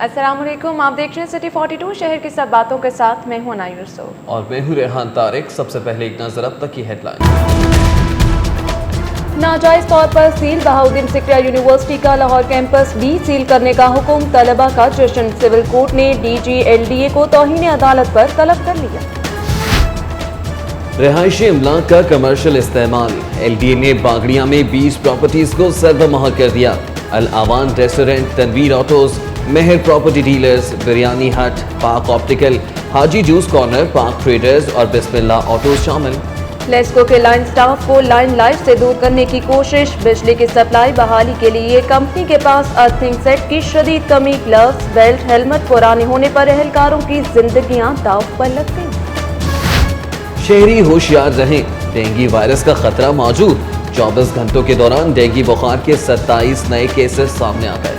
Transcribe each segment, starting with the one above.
السلام علیکم، آپ دیکھ رہے ہیں سٹی 42 شہر کی سب باتوں کے ساتھ میں ہوں عنایہ یوسف اور میں ہوں ریحان طارق۔ سب سے پہلے ایک نظر اب تک کی ہیڈ لائن۔ ناجائز طور پر سیل بہاؤدین سکریہ یونیورسٹی کا لاہور کیمپس ڈی سیل کرنے کا حکم، طلبہ کا جشن، سول کورٹ نے D G L D A کو توہین عدالت پر طلب کر لیا۔ رہائشی املاک کا کمرشل استعمال، ایل ڈی اے نے باگڑیاں میں 20 پراپرٹیز کو سرد مہر کر دیا۔ الاوان ریسٹورنٹ، تنویر آٹوز، مہر پراپرٹی ڈیلرز، بریانی ہٹ، پاک آپٹیکل، حاجی جوس کارنر، پاک ٹریڈرز اور بسم اللہ آٹوز شامل۔ لیسکو کے لائن سٹاف کو لائن لائف سے دور کرنے کی کوشش، بجلی کی سپلائی بحالی کے لیے کمپنی کے پاس ارتھنگ سیٹ کی شدید کمی، گلوز، بیلٹ، ہیلمٹ پرانے ہونے پر اہلکاروں کی زندگیاں داؤ پر لگ گئیں۔ شہری ہوشیار رہیں، ڈینگی وائرس کا خطرہ موجود، 24 گھنٹوں کے دوران ڈینگی بخار کے 27 نئے کیسز سامنے آ گئے۔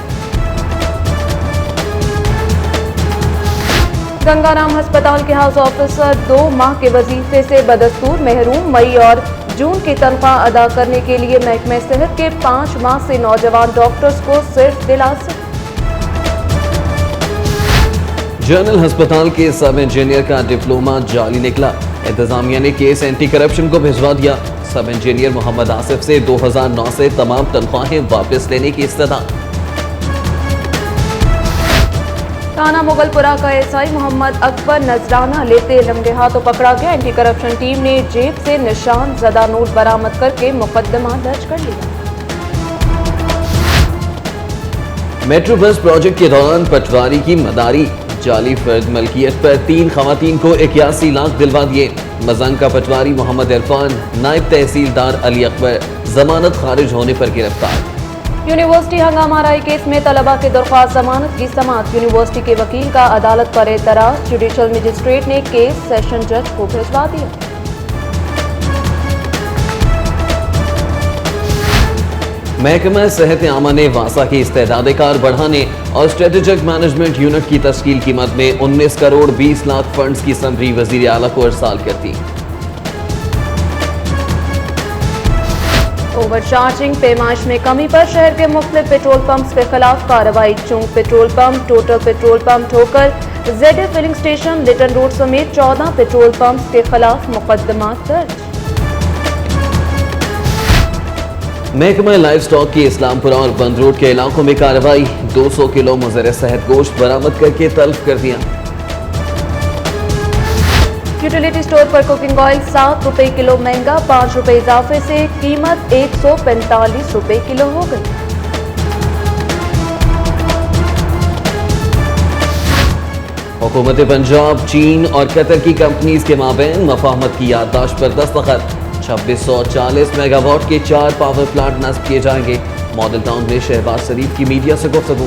گنگا رام ہسپتال کے ہاؤس آفیسر 2 ماہ کے وظیفے سے بدستور محروم، مئی اور جون کی تنخواہ ادا کرنے کے لیے محکمہ صحت کے 5 ماہ سے نوجوان ڈاکٹرز کو صرف دلاسے۔ جنرل ہسپتال کے سب انجینئر کا ڈپلومہ جعلی نکلا، انتظامیہ نے کیس اینٹی کرپشن کو بھجوا دیا۔ سب انجینئر محمد آصف سے 2009 سے تمام تنخواہیں واپس لینے کی استدعا۔ تھانہ مغل پورہ کا ایس آئی محمد اکبر نذرانہ لیتے لمبے ہاتھوں پکڑا گیا، اینٹی کرپشن ٹیم نے جیب سے نشان زدہ نوٹ برآمد کر کے مقدمہ درج کر لیا۔ میٹرو بس پروجیکٹ کے دوران پٹواری کی مداری، جعلی فرد ملکیت پر 3 خواتین کو 81 لاکھ دلوا دیے۔ مزنگ کا پٹواری محمد عرفان، نائب تحصیلدار علی اکبر ضمانت خارج ہونے پر گرفتار۔ یونیورسٹی ہنگامہ آرائی کیس میں طلبہ کے درخواست ضمانت کی سماعت، یونیورسٹی کے وکیل کا عدالت پر اعتراض، جوڈیشل مجسٹریٹ نے کیس سیشن جج کو بھجوا دیا۔ محکمہ صحت عامہ نے واسا کی استعداد کار بڑھانے اور اسٹریٹجک مینجمنٹ یونٹ کی تشکیل کی مد میں 19 کروڑ 20 لاکھ فنڈز کی سمری وزیر اعلیٰ کو ارسال کر دی۔ اوور چارجنگ پیمائش میں کمی پر شہر کے مختلف پیٹرول پمپس کے خلاف کارروائی، Chung petrol pump, total petrol pump Thokar, Z A filling station, Lytton road سمیت 14 پیٹرول پمپس کے خلاف مقدمات درج۔ محکمہ لائف سٹاک کی اسلام پورہ اور بند روڈ کے علاقوں میں کارروائی، 200 کلو مضر صحت گوشت برآمد کر کے تلف کر دیا۔ یوٹیلیٹی سٹور پر کوکنگ آئل 7 روپے کلو مہنگا، 5 روپے اضافے سے قیمت 145 روپے کلو ہو گئی۔ حکومت پنجاب، چین اور قطر کی کمپنیز کے مابین مفاہمت کی یادداشت پر دستخط، 2640 میگا واٹ کے 4 پاور پلانٹ نصب کیے جائیں گے۔ ماڈل ٹاؤن میں شہباز شریف کی میڈیا سے گفتگو۔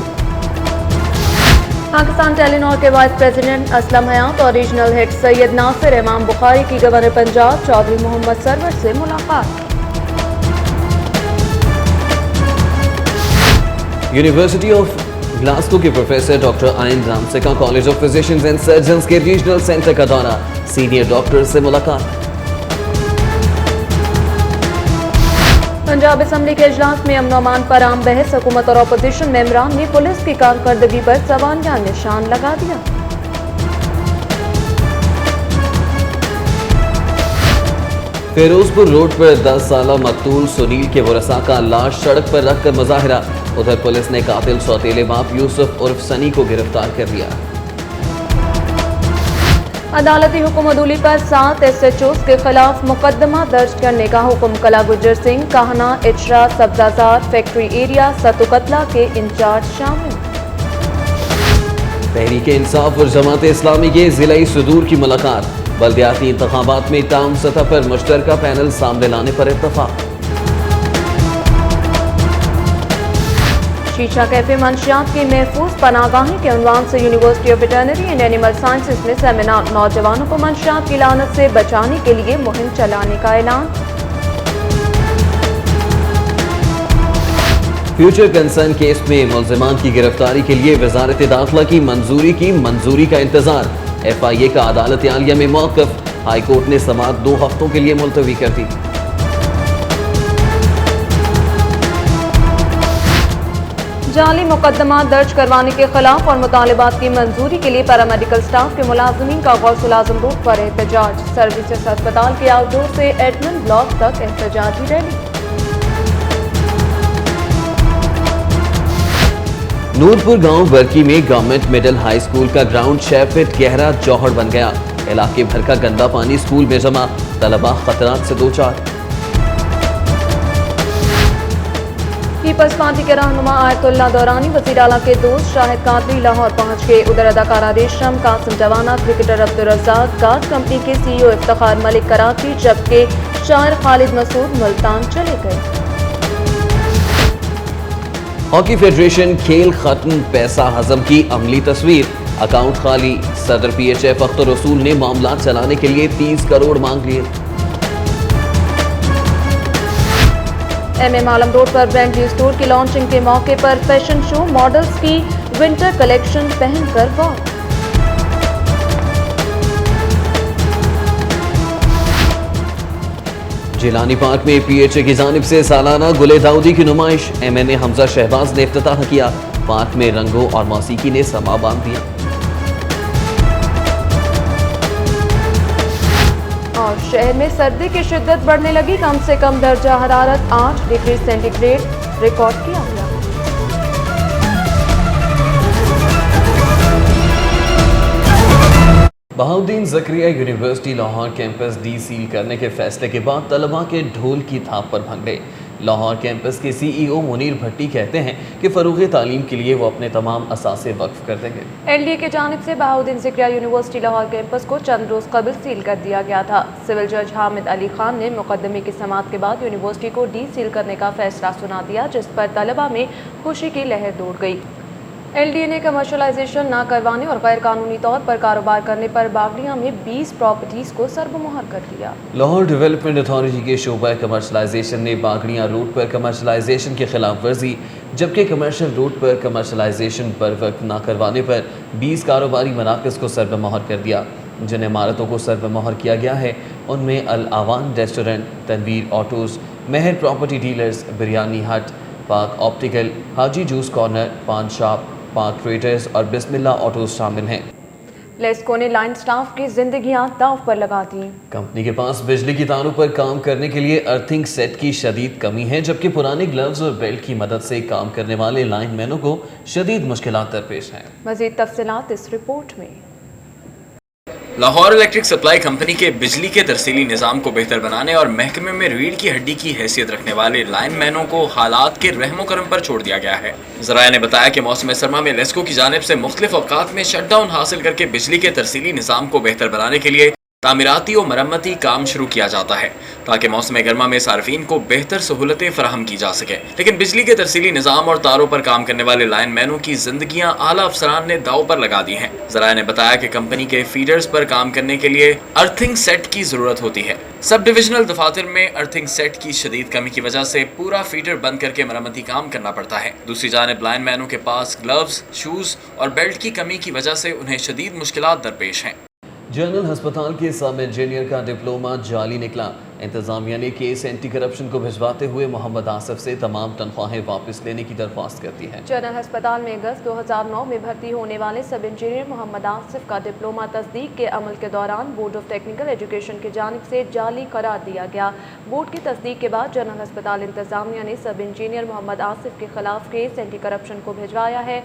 پاکستان ٹیلی نار کے وائس پریزیڈنٹ اسلم حیات اور ریجنل ہیڈ سید ناصر امام بخاری کی گورنر پنجاب چودھری محمد سرور سے ملاقات۔ یونیورسٹی آف گلاسگو کے پروفیسر ڈاکٹر آئین رامسکا college of physicians and surgeons کے ریجنل سینٹر کا دورہ، سینئر ڈاکٹر سے ملاقات۔ پنجاب اسمبلی کے اجلاس میں امن و امان پر عام بحث، حکومت اور اپوزیشن ممبران نے پولیس کی کارکردگی پر سوالیہ نشان لگا دیا۔ فیروزپور روڈ پر 10 سالہ مقتول سنیل کے ورثاء کا لاش سڑک پر رکھ کر مظاہرہ، ادھر پولیس نے قاتل سوتیلے باپ یوسف عرف سنی کو گرفتار کر لیا۔ عدالتی حکم عدولی پر 7 ایس ایچ اوز کے خلاف مقدمہ درج کرنے کا حکم، کلا گجر سنگھ، کاہنا، اچرا، سبزازار، فیکٹری ایریا، ستو قتلہ کے انچارج شامل۔ تحریک انصاف اور جماعت اسلامی کے ضلعی صدور کی ملاقات، بلدیاتی انتخابات میں ٹاؤن سطح پر مشترکہ پینل سامنے لانے پر اتفاق۔ شیشہ کیفے منشیات کی محفوظ پناہ گاہیں کے عنوان سے university of veterinary and animal sciences میں سیمینار، نوجوانوں کو منشیات کی لعنت سے بچانے کے لیے مہم چلانے کا اعلان۔ فیوچر کنسرن کیس میں ملزمان کی گرفتاری کے لیے وزارت داخلہ کی منظوری کا انتظار، ایف آئی اے کا عدالت عالیہ میں موقف، ہائی کورٹ نے سماعت 2 ہفتوں کے لیے ملتوی کر دی۔ जाली मुकदमा दर्ज करवाने के खिलाफ और मुतालिबात की मंजूरी के लिए पैरामेडिकल स्टाफ के मुलाजिमीन का गौसुल आजम रोड पर एहतजाज। सर्विसेज अस्पताल के आउटडोर से एडमिन ब्लॉक तक एहतजाजी रैली। नूरपुर गांव बरकी में गवर्नमेंट मिडिल हाई स्कूल का ग्राउंड 6 फीट गहरा जौहर बन गया। इलाके भर का गंदा पानी स्कूल में जमा, तलबा खतरात से दो चार। पीपल्स पार्टी के रहनुमा आयतुल्ला दौरानी वज़ीर आला के दोस्त शाहिद कादरी लाहौर पहुंच गए। उधर अदाकारा Resham, Qasim Jawana, cricketer Abdul Razzaq, card company के CEO इफ्तिखार मलिक कराची, जबकि शायर खालिद मसूद मुल्तान चले गए। हॉकी फेडरेशन खेल खत्म, पैसा हजम की अमली तस्वीर, अकाउंट खाली। सदर PHF अख्तर रसूल ने मामला चलाने के लिए 30 करोड़ मांग लिए। MM आलम रोड पर ब्रांडली स्टोर की लॉन्चिंग के मौके पर फैशन शो, मॉडल्स की विंटर कलेक्शन पहनकर वॉक। जिलानी पार्क में PHA की जानिब से सालाना गुले दाऊदी की नुमाइश, MNA हमजा शहबाज ने इफ्तिताह किया। पार्क में रंगों और मौसीकी ने समा बांध दिया। और शहर में सर्दी की शिद्दत बढ़ने लगी, कम से कम दर्जा हरारत 8 डिग्री सेंटीग्रेड रिकॉर्ड किया गया। Bahauddin Zakaria university Lahore campus seal करने के फैसले के बाद तलबा के ढोल की थाप पर भंग गए। लाहौर कैंपस के CEO मुनीर भट्टी कहते हैं कि फ़रोग़ तालीम के लिए वो अपने तमाम असासे वक्फ कर देंगे। LDA की जानिब से बहाउद्दीन ज़करिया यूनिवर्सिटी लाहौर कैंपस को चंद रोज़ कबल सील कर दिया गया था। सिविल जज हामिद अली खान ने मुकदमे की समाअत के बाद यूनिवर्सिटी को सील करने का फैसला सुना दिया, जिस पर तलबा में खुशी की लहर दौड़ गई। LDA ने कमर्शलाइजेशन न करवाने और गैर कानूनी तौर पर कारोबार करने पर बागड़ियाँ में 20 प्रॉपर्टीज को सर्वमोहर कर दिया। लाहौर डेवलपमेंट अथॉरिटी के शोबा कमर्शलाइजेशन ने बागड़ियाँ रोड पर कमर्शलाइजेशन की खिलाफ वर्जी, जबकि कमर्शल रोड पर कमर्शलाइजेशन पर वक्त न करवाने पर 20 कारोबारी मराकज़ को सर्वमोहर कर दिया। जिन इमारतों को सर्वमोहर किया गया है उनमें अल आवान रेस्टोरेंट, तनवीर ऑटोज़, मेहर प्रॉपर्टी डीलर्स, बिरयानी हट, पाक ऑप्टिकल, हाजी जूस कॉर्नर, पान शॉप, पाक ट्रेडर्स और बिस्मिल्लाह ऑटोज शामिल हैं। लेस्को ने लाइन स्टाफ की जिंदगियां दांव पर लगा दी। कंपनी के पास बिजली की तारों पर काम करने के लिए अर्थिंग सेट की शदीद कमी है, जबकि पुराने ग्लव्स और बेल्ट की मदद से काम करने वाले लाइनमैनों को शदीद मुश्किलात दरपेश हैं। मजीद तफसीलात इस रिपोर्ट में। लाहौर इलेक्ट्रिक सप्लाई कंपनी के बिजली के तरसीली निज़ाम को बेहतर बनाने और महकमे में रीढ़ की हड्डी की हैसियत रखने वाले लाइनमैनों को हालात के रहमो करम पर छोड़ दिया गया है। ज़राए ने बताया कि मौसम सरमा में लेस्को की जानिब से मुख्तलिफ औकात में शटडाउन हासिल करके बिजली के तरसीली निज़ाम को बेहतर बनाने के लिए तामीराती और मरम्मती काम शुरू किया जाता है, ताकि मौसम गर्मा में सार्फिन को बेहतर सहूलतें फराहम की जा सके। लेकिन बिजली के तरसीली निज़ाम और तारों पर काम करने वाले लाइनमैनों की जिंदगियां आला अफसरान ने दाव पर लगा दी हैं। ज़राए ने बताया कि कंपनी के फीडर्स पर काम करने के लिए अर्थिंग सेट की जरूरत होती है। सब डिविजनल दफातर में अर्थिंग सेट की शदीद कमी की वजह से पूरा फीडर बंद करके मरम्मती काम करना पड़ता है। दूसरी जानिब लाइनमैनों के पास ग्लव्स, शूज और बेल्ट की कमी की वजह से उन्हें शदीद मुश्किलात दरपेश हैं। जनरल हस्पताल के सब इंजीनियर का डिप्लोमा जाली निकला। इंतजामिया ने केस एंटी करप्शन को भिजवाते हुए मोहम्मद आसिफ से तमाम तनख्वाहें वापस लेने की दरख्वास्त करती है। जनरल हस्पताल में अगस्त 2009 में भर्ती होने वाले सब इंजीनियर मोहम्मद आसिफ का डिप्लोमा तस्दीक के अमल के दौरान बोर्ड ऑफ टेक्निकल एजुकेशन की जानिब से जाली करार दिया गया। बोर्ड की तस्दीक के बाद जनरल हस्पताल इंतजामिया ने सब इंजीनियर मोहम्मद आसिफ के खिलाफ केस एंटी करप्शन को भिजवाया है।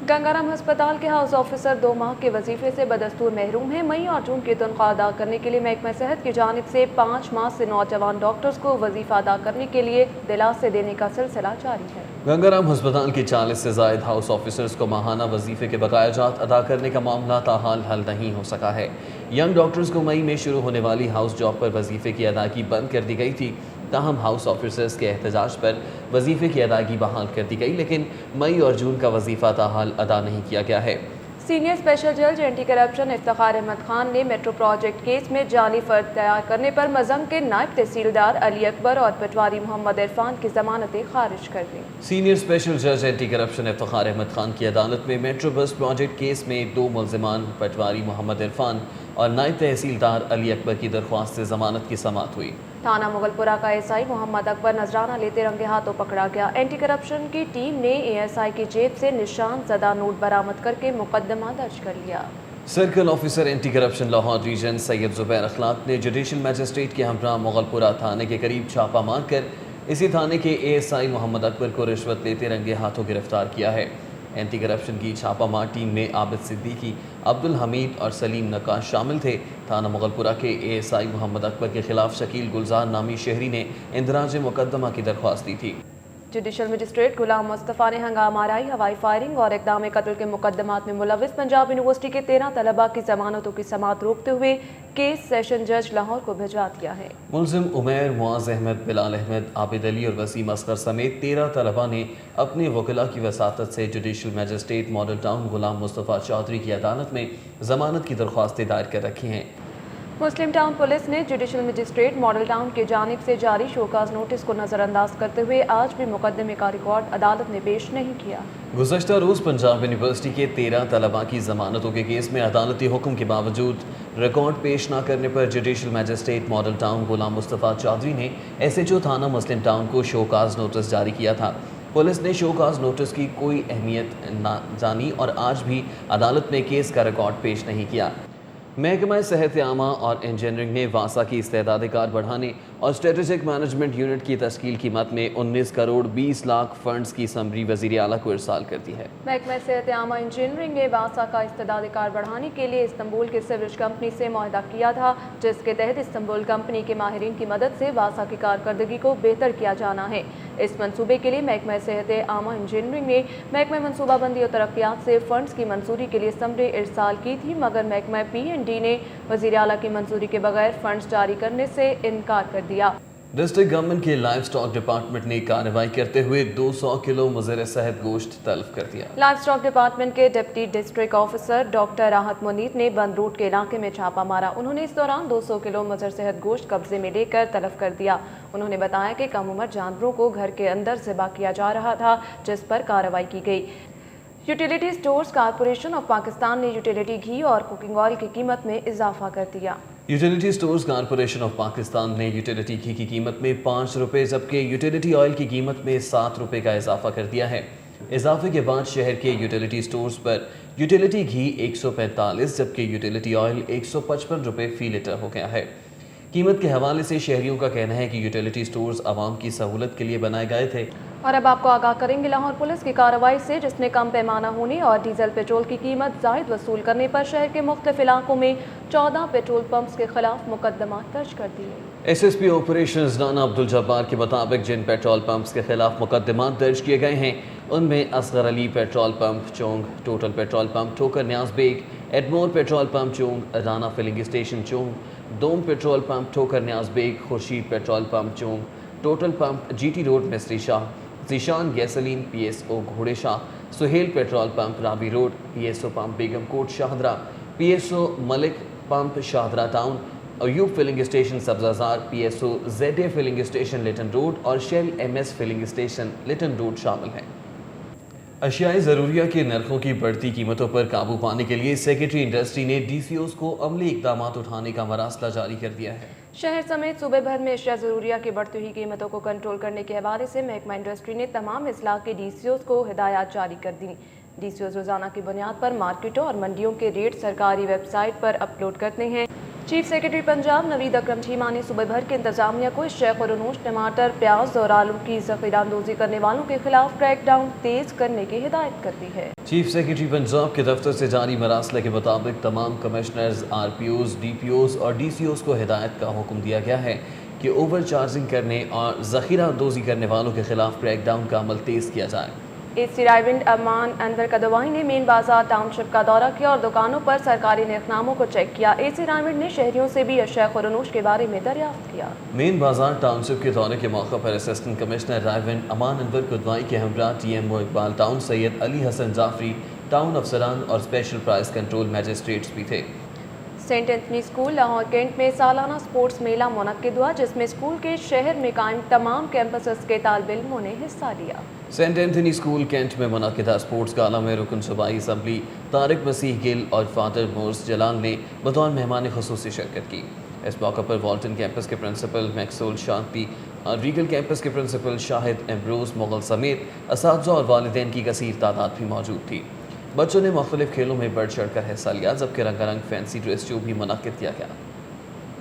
गंगाराम अस्पताल के हाउस ऑफिसर 2 माह के वजीफे से बदस्तूर महरूम हैं। मई और जून की तनख्वाह अदा करने के लिए महकमा सेहत की जानिब से 5 माह से नौजवान डॉक्टर्स को वजीफा अदा करने के लिए दिलासे देने का सिलसिला जारी है। गंगाराम अस्पताल के 40 से जायद हाउस ऑफिसर्स को माहाना वजीफे के बकाया जात अदा करने का मामला ताहाल हल नहीं हो सका है। यंग डॉक्टर्स को मई में शुरू होने वाली हाउस जॉब पर वजीफे की अदायगी बंद कर दी गई थी। ताहम हाउस ऑफिसर्स के एहतजाज पर वजीफे की अदायगी बहाल कर दी गई, लेकिन मई और जून का वजीफा ताहाल अदा नहीं किया गया है। सीनियर स्पेशल जज एंटी करप्शन इफ्तिखार अहमद खान ने मेट्रो प्रोजेक्ट केस में जाली फर्द तैयार करने पर मजंग के नायब तहसीलदार अली अकबर और पटवारी मोहम्मद इरफान की जमानतें खारिज कर दी। सीनियर स्पेशल जज एंटी करप्शन इफ्तिखार अहमद खान की अदालत में मेट्रो बस प्रोजेक्ट केस में 2 मुल्जिमान पटवारी मोहम्मद इरफान और नायब तहसीलदार अली अकबर की दरख्वास्त से जमानत की समाअत हुई। थाना मुगलपुरा का एसआई मोहम्मद अकबर नजराना लेते रंगे हाथों पकड़ा गया। एंटी करप्शन की टीम ने एएसआई की जेब से निशान ज़दा नोट बरामद करके मुकदमा दर्ज कर लिया। Circle officer anti corruption Lahore region Syed Zubair Akhlaq ने जुडिशल मजिस्ट्रेट के हमरा मुगलपुरा थाने के करीब छापा मारकर इसी थाने के एएसआई मोहम्मद अकबर को रिश्वत लेते रंगे हाथों गिरफ्तार किया है। एंटी करप्शन की छापामार टीम में आबिद सिद्दीकी, अब्दुल हमीद और सलीम नक्काश शामिल थे। थाना मुगलपुरा के एएसआई मोहम्मद अकबर के खिलाफ शकील गुलजार नामी शहरी ने इंदराज मुकदमा की दरख्वास्त दी थी। जुडिशल मजिस्ट्रेट गुलाम मुस्तफ़ा ने हंगामा आराई, हवाई फायरिंग और इक़दाम कत्ल के मुकदमात में मुलव्विस पंजाब यूनिवर्सिटी के 13 तलबा की जमानतों की समाअत रोकते हुए केस सेशन जज लाहौर को भिजवा दिया है। मुलजिम उमैर, मुआज़ अहमद, बिलाल अहमद, आबिद अली और वसीम असगर समेत 13 तलबा ने अपने वकीला की वसातत से जुडिशल मजिस्ट्रेट मॉडल टाउन गुलाम मुस्तफ़ा चौधरी की अदालत में जमानत की दरख्वास्तें दायर कर रखी हैं। मुस्लिम टाउन पुलिस ने जुडिशल मजिस्ट्रेट मॉडल टाउन की जानिब से जारी शोकाज नोटिस को नज़रअंदाज करते हुए आज भी मुकदमे का रिकॉर्ड अदालत में पेश नहीं किया। गुज़श्ता रोज़ पंजाब यूनिवर्सिटी के 13 तलबा की जमानतों के केस में अदालती हुक्म के बावजूद रिकॉर्ड पेश न करने पर जुडिशल मजिस्ट्रेट मॉडल टाउन गुलाम मुस्तफ़ा चौधरी ने SHO थाना मुस्लिम टाउन को शोकाज नोटिस जारी किया था। पुलिस ने शोकाज नोटिस की कोई अहमियत न जानी और आज भी अदालत में केस का रिकॉर्ड पेश नहीं किया। महकमा सेहत आमा और इंजीनियरिंग ने वासा की इस्तेदाद कार बढ़ाने और स्ट्रेटेजिक मैनेजमेंट यूनिट की तश्कील की मद में 19 करोड़ 20 लाख फंड्स की समरी वज़ीर आला को इरसाल कर दी है। महकमा सेहत आमा इंजीनियरिंग ने वासा का इस्तेदाद कार बढ़ाने के लिए इस्तंबुल के सिवरेज कंपनी से मुआहदा किया था, जिसके तहत इस्तंबुल कंपनी के माहिरीन की मदद से वासा की कारकर्दगी को बेहतर किया जाना है। इस मंसूबे के लिए महकमा सेहत आमा इंजीनियरिंग ने महकमा मनसूबाबंदी और तरक्यात से फंड्स की मंजूरी के लिए समरी इरसाल की थी, मगर महकमा P&D ने वज़ीर आला की मंजूरी के बगैर फंड्स जारी करने से इनकार कर दिया। डिस्ट्रिक्ट गवर्नमेंट के लाइव स्टॉक डिपार्टमेंट ने कार्रवाई करते हुए 200 किलो मुज़र सेहत गोश्त तलब कर दिया। लाइव स्टॉक डिपार्टमेंट के डिप्टी डिस्ट्रिक्ट ऑफिसर डॉक्टर राहत मुनीर ने बंद रूट के इलाके में छापा मारा। उन्होंने इस दौरान 200 किलो मुज़र सेहत गोश्त कब्जे में लेकर तलब कर दिया। उन्होंने बताया कि कम उम्र जानवरों को घर के अंदर ज़िबा किया जा रहा था, जिस पर कार्रवाई की गई। Utility stores corporation of Pakistan ने यूटिलिटी घी और कुकिंग ऑयल की कीमत में इजाफा कर दिया। Utility stores corporation of Pakistan ने यूटिलिटी घी की कीमत में 5 रुपये जबकि यूटिलिटी ऑयल की कीमत में 7 रुपये का इजाफा कर दिया है। इजाफे के बाद शहर के यूटिलिटी स्टोर्स पर यूटिलिटी घी 145 जबकि यूटिलिटी ऑयल 155 रुपये फी लीटर हो गया है। कीमत के हवाले से शहरियों का कहना है कि यूटिलिटी स्टोर्स आवाम की सहूलत के लिए बनाए गए थे। और अब आपको आगाह करेंगे लाहौर पुलिस की कार्रवाई से, जिसने कम पैमाना होने और डीजल पेट्रोल की कीमत जायद वसूल करने पर शहर के मुख्तलिफ इलाकों में 14 पेट्रोल पंप्स के खिलाफ मुकदमा दर्ज कर दिए। SSP ऑपरेशंस राना अब्दुल जब्बार के मुताबिक जिन पेट्रोल पंप्स के खिलाफ मुकदमा दर्ज किए गए हैं उनमें Asghar Ali petrol pump Chung, total petrol pump Thokar Niaz Baig, Admore petrol pump Chung, Rana filling station Chung, दोम petrol pump Thokar Niaz Baig, Khurshid petrol pump Chung, total pump GT road मिस्त्री शाह, जीशान गैसोलीन PSO घोड़े Shah, Sohail petrol pump Ravi road, PSO pump Begum Kot Shahdara, PSO Malik pump Shahdara town, Ayub filling station Sabzazar, PSO ZA filling station Lytton road और shell MS filling station Lytton road शामिल हैं। अशियाई ज़रूरिया के नरखों की बढ़ती कीमतों पर काबू पाने के लिए सेक्रेटरी इंडस्ट्री ने DCOs को अमली इक़दाम उठाने का मरासला जारी कर दिया है। शहर समेत सूबे भर में अशिया ज़रूरिया की बढ़ती हुई कीमतों को कंट्रोल करने के हवाले से महकमा इंडस्ट्री ने तमाम इस्लाह के DCOs को हिदायत जारी कर दी। DCOs रोज़ाना की बुनियाद पर मार्केटों और मंडियों के रेट सरकारी वेबसाइट पर अपलोड करते हैं। चीफ सेक्रेटरी पंजाब नवीद अकरम चीमा ने सूबे भर के इंतजामिया को शेख और अनूश टमाटर, प्याज और आलू की ज़ख़ीराअंदोज़ी करने वालों के खिलाफ क्रैकडाउन तेज करने की हिदायत कर दी है। चीफ सेक्रेटरी पंजाब के दफ्तर से जारी मरासले के मुताबिक तमाम कमिश्नर्स, RPOs, DPOs और DCOs को हिदायत का हुक्म दिया गया है कि ओवर चार्जिंग करने और ज़ख़ीराअंदोज़ी करने वालों के खिलाफ क्रैकडाउन का अमल तेज़ किया जाए। AC रायविंड अमान अनवर कदवाई ने मेन बाजार टाउनशिप का दौरा किया और दुकानों पर सरकारी निर्खनामों को चेक किया। AC रायविंड ने शहरियों से भी अशिया खुरनूश के बारे में दरियाफ्त किया। मेन बाजार टाउनशिप के दौरे के मौके पर असिस्टेंट कमिश्नर रायविंड अमान अनवर कदवाई के हमरा TMO Iqbal town, Syed Ali Hassan Jafri town अफसरान और स्पेशल प्राइस कंट्रोल मैजिस्ट्रेट्स भी थे। Saint Anthony school Lahore Cantt में सालाना स्पोर्ट्स मेला मुनक्किद हुआ, जिसमें स्कूल के शहर में कायम तमाम कैंपसेस के तालिब इल्मों ने हिस्सा लिया। सेंट एंथनी स्कूल कैंट में मुनक्किदा स्पोर्ट्स गाला में रुकन सूबाई असम्बली तारिक मसीह गिल और फादर मोर्स जलाल ने बतौर मेहमान ख़ुसूसी शिरकत की। اس موقع پر والٹن کیمپس کے پرنسپل میکسول شانتی، ریگل کیمپس کے پرنسپل شاہد امبروز مغل سمیت اساتذہ اور والدین کی کثیر تعداد بھی موجود تھی۔ بچوں نے مختلف کھیلوں میں بڑھ چڑھ کر حصہ لیا، جبکہ رنگا رنگ فینسی ڈریس شو بھی منعقد کیا گیا۔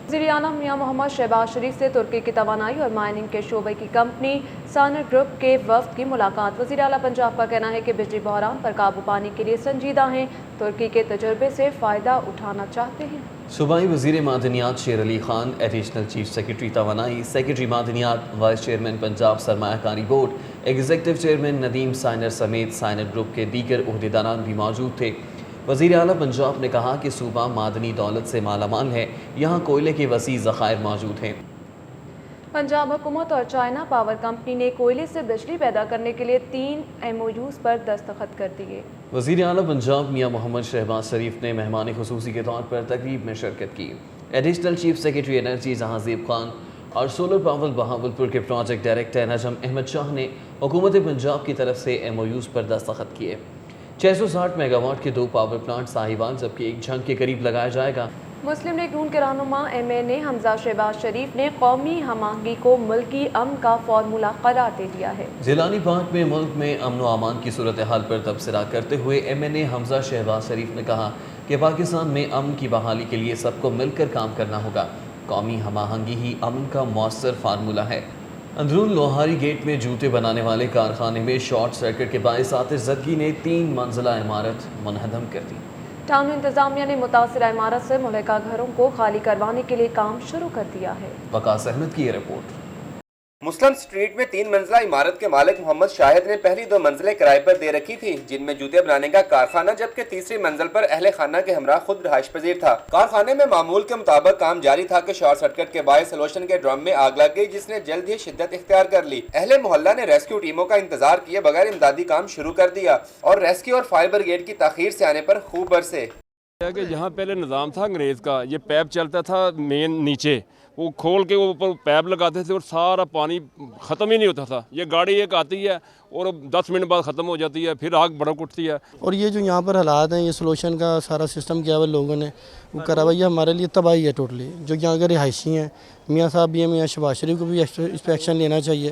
وزیر اعلیٰ میاں محمد شہباز شریف سے ترکی کی توانائی اور مائننگ کے شعبے کی کمپنی سانر گروپ کے وفد کی ملاقات۔ وزیر اعلیٰ پنجاب کا کہنا ہے کہ بجلی بحران پر قابو پانے کے لیے سنجیدہ ہیں، ترکی کے تجربے سے فائدہ اٹھانا چاہتے ہیں۔ صوبائی وزیر معدنیات شیر Ali Khan, additional chief secretary توانائی، سیکرٹری معدنیات، وائس چیئرمین پنجاب سرمایہ کاری بورڈ، ایگزیکٹو چیئرمین ندیم سائنر سمیت سائنر گروپ کے دیگر عہدیداران بھی موجود تھے۔ وزیر اعلیٰ پنجاب نے کہا کہ صوبہ معدنی دولت سے مالا مال ہے، یہاں کوئلے کے وسیع ذخائر موجود ہیں۔ پنجاب حکومت اور چائنا پاور کمپنی نے کوئلے سے بجلی پیدا کرنے کے لیے 3 MOUs پر دستخط کر دیے۔ وزیر اعلیٰ پنجاب میاں محمد شہباز شریف نے مہمان خصوصی کے طور پر تقریب میں شرکت کی۔ Additional chief secretary energy Jahanzeb Khan اور سولر پاور بہاولپور کے پروجیکٹ ڈائریکٹر نجم احمد شاہ نے حکومت پنجاب کی طرف سے MOUs پر دستخط کیے۔ 660 میگا واٹ کے 2 پاور پلانٹ ساہیوال جبکہ ایک جھنگ کے قریب لگایا جائے گا۔ مسلم لیگ نون کے رہنما MN حمزہ شہباز شریف نے قومی ہم آہنگی کو ملکی امن کا فارمولہ قرار دے دیا ہے۔ جیلانی پارک میں ملک میں امن و امان کی صورتحال پر تبصرہ کرتے ہوئے MN حمزہ شہباز شریف نے کہا کہ پاکستان میں امن کی بحالی کے لیے سب کو مل کر کام کرنا ہوگا، قومی ہم آہنگی ہی امن کا مؤثر فارمولہ ہے۔ اندرون لوہاری گیٹ میں جوتے بنانے والے کارخانے میں شارٹ سرکٹ کے باعث آتش زدگی نے 3 منزلہ عمارت منہدم کر دی۔ ٹاؤن انتظامیہ نے متاثرہ عمارت سے مہلکہ گھروں کو خالی کروانے کے لیے کام شروع کر دیا ہے۔ وقاص احمد کی یہ رپورٹ۔ مسلم سٹریٹ میں 3 منزلہ عمارت کے مالک محمد شاہد نے پہلی 2 منزلیں کرائے پر دے رکھی تھی، جن میں جوتے بنانے کا کارخانہ، جبکہ تیسری منزل پر اہل خانہ کے ہمراہ خود رہائش پذیر تھا۔ کارخانے میں معمول کے مطابق کام جاری تھا کہ شارٹ سرکٹ کے باعث لوشن کے ڈرم میں آگ لگ گئی، جس نے جلد ہی شدت اختیار کر لی۔ اہل محلہ نے ریسکیو ٹیموں کا انتظار کیے بغیر امدادی کام شروع کر دیا اور ریسکیو اور فائر بریگیڈ کی تاخیر سے آنے پر خوب برسے۔ کہ جہاں پہلے نظام تھا انگریز کا، یہ پیپ چلتا تھا مین نیچے، وہ کھول کے اوپر پیپ لگاتے تھے اور سارا پانی ختم ہی نہیں ہوتا تھا۔ یہ گاڑی ایک آتی ہے اور 10 منٹ بعد ختم ہو جاتی ہے، پھر آگ بڑک اٹھتی ہے۔ اور یہ جو یہاں پر حالات ہیں، یہ سولوشن کا سارا سسٹم کیا ہوا لوگوں نے وہ کرا ہوا، یہ ہمارے لیے تباہی ہے ٹوٹلی۔ جو یہاں کے رہائشی ہیں، میاں صاحب بھی ہیں، میاں شہباز شریف کو بھی اس پہ ایکشن لینا چاہیے۔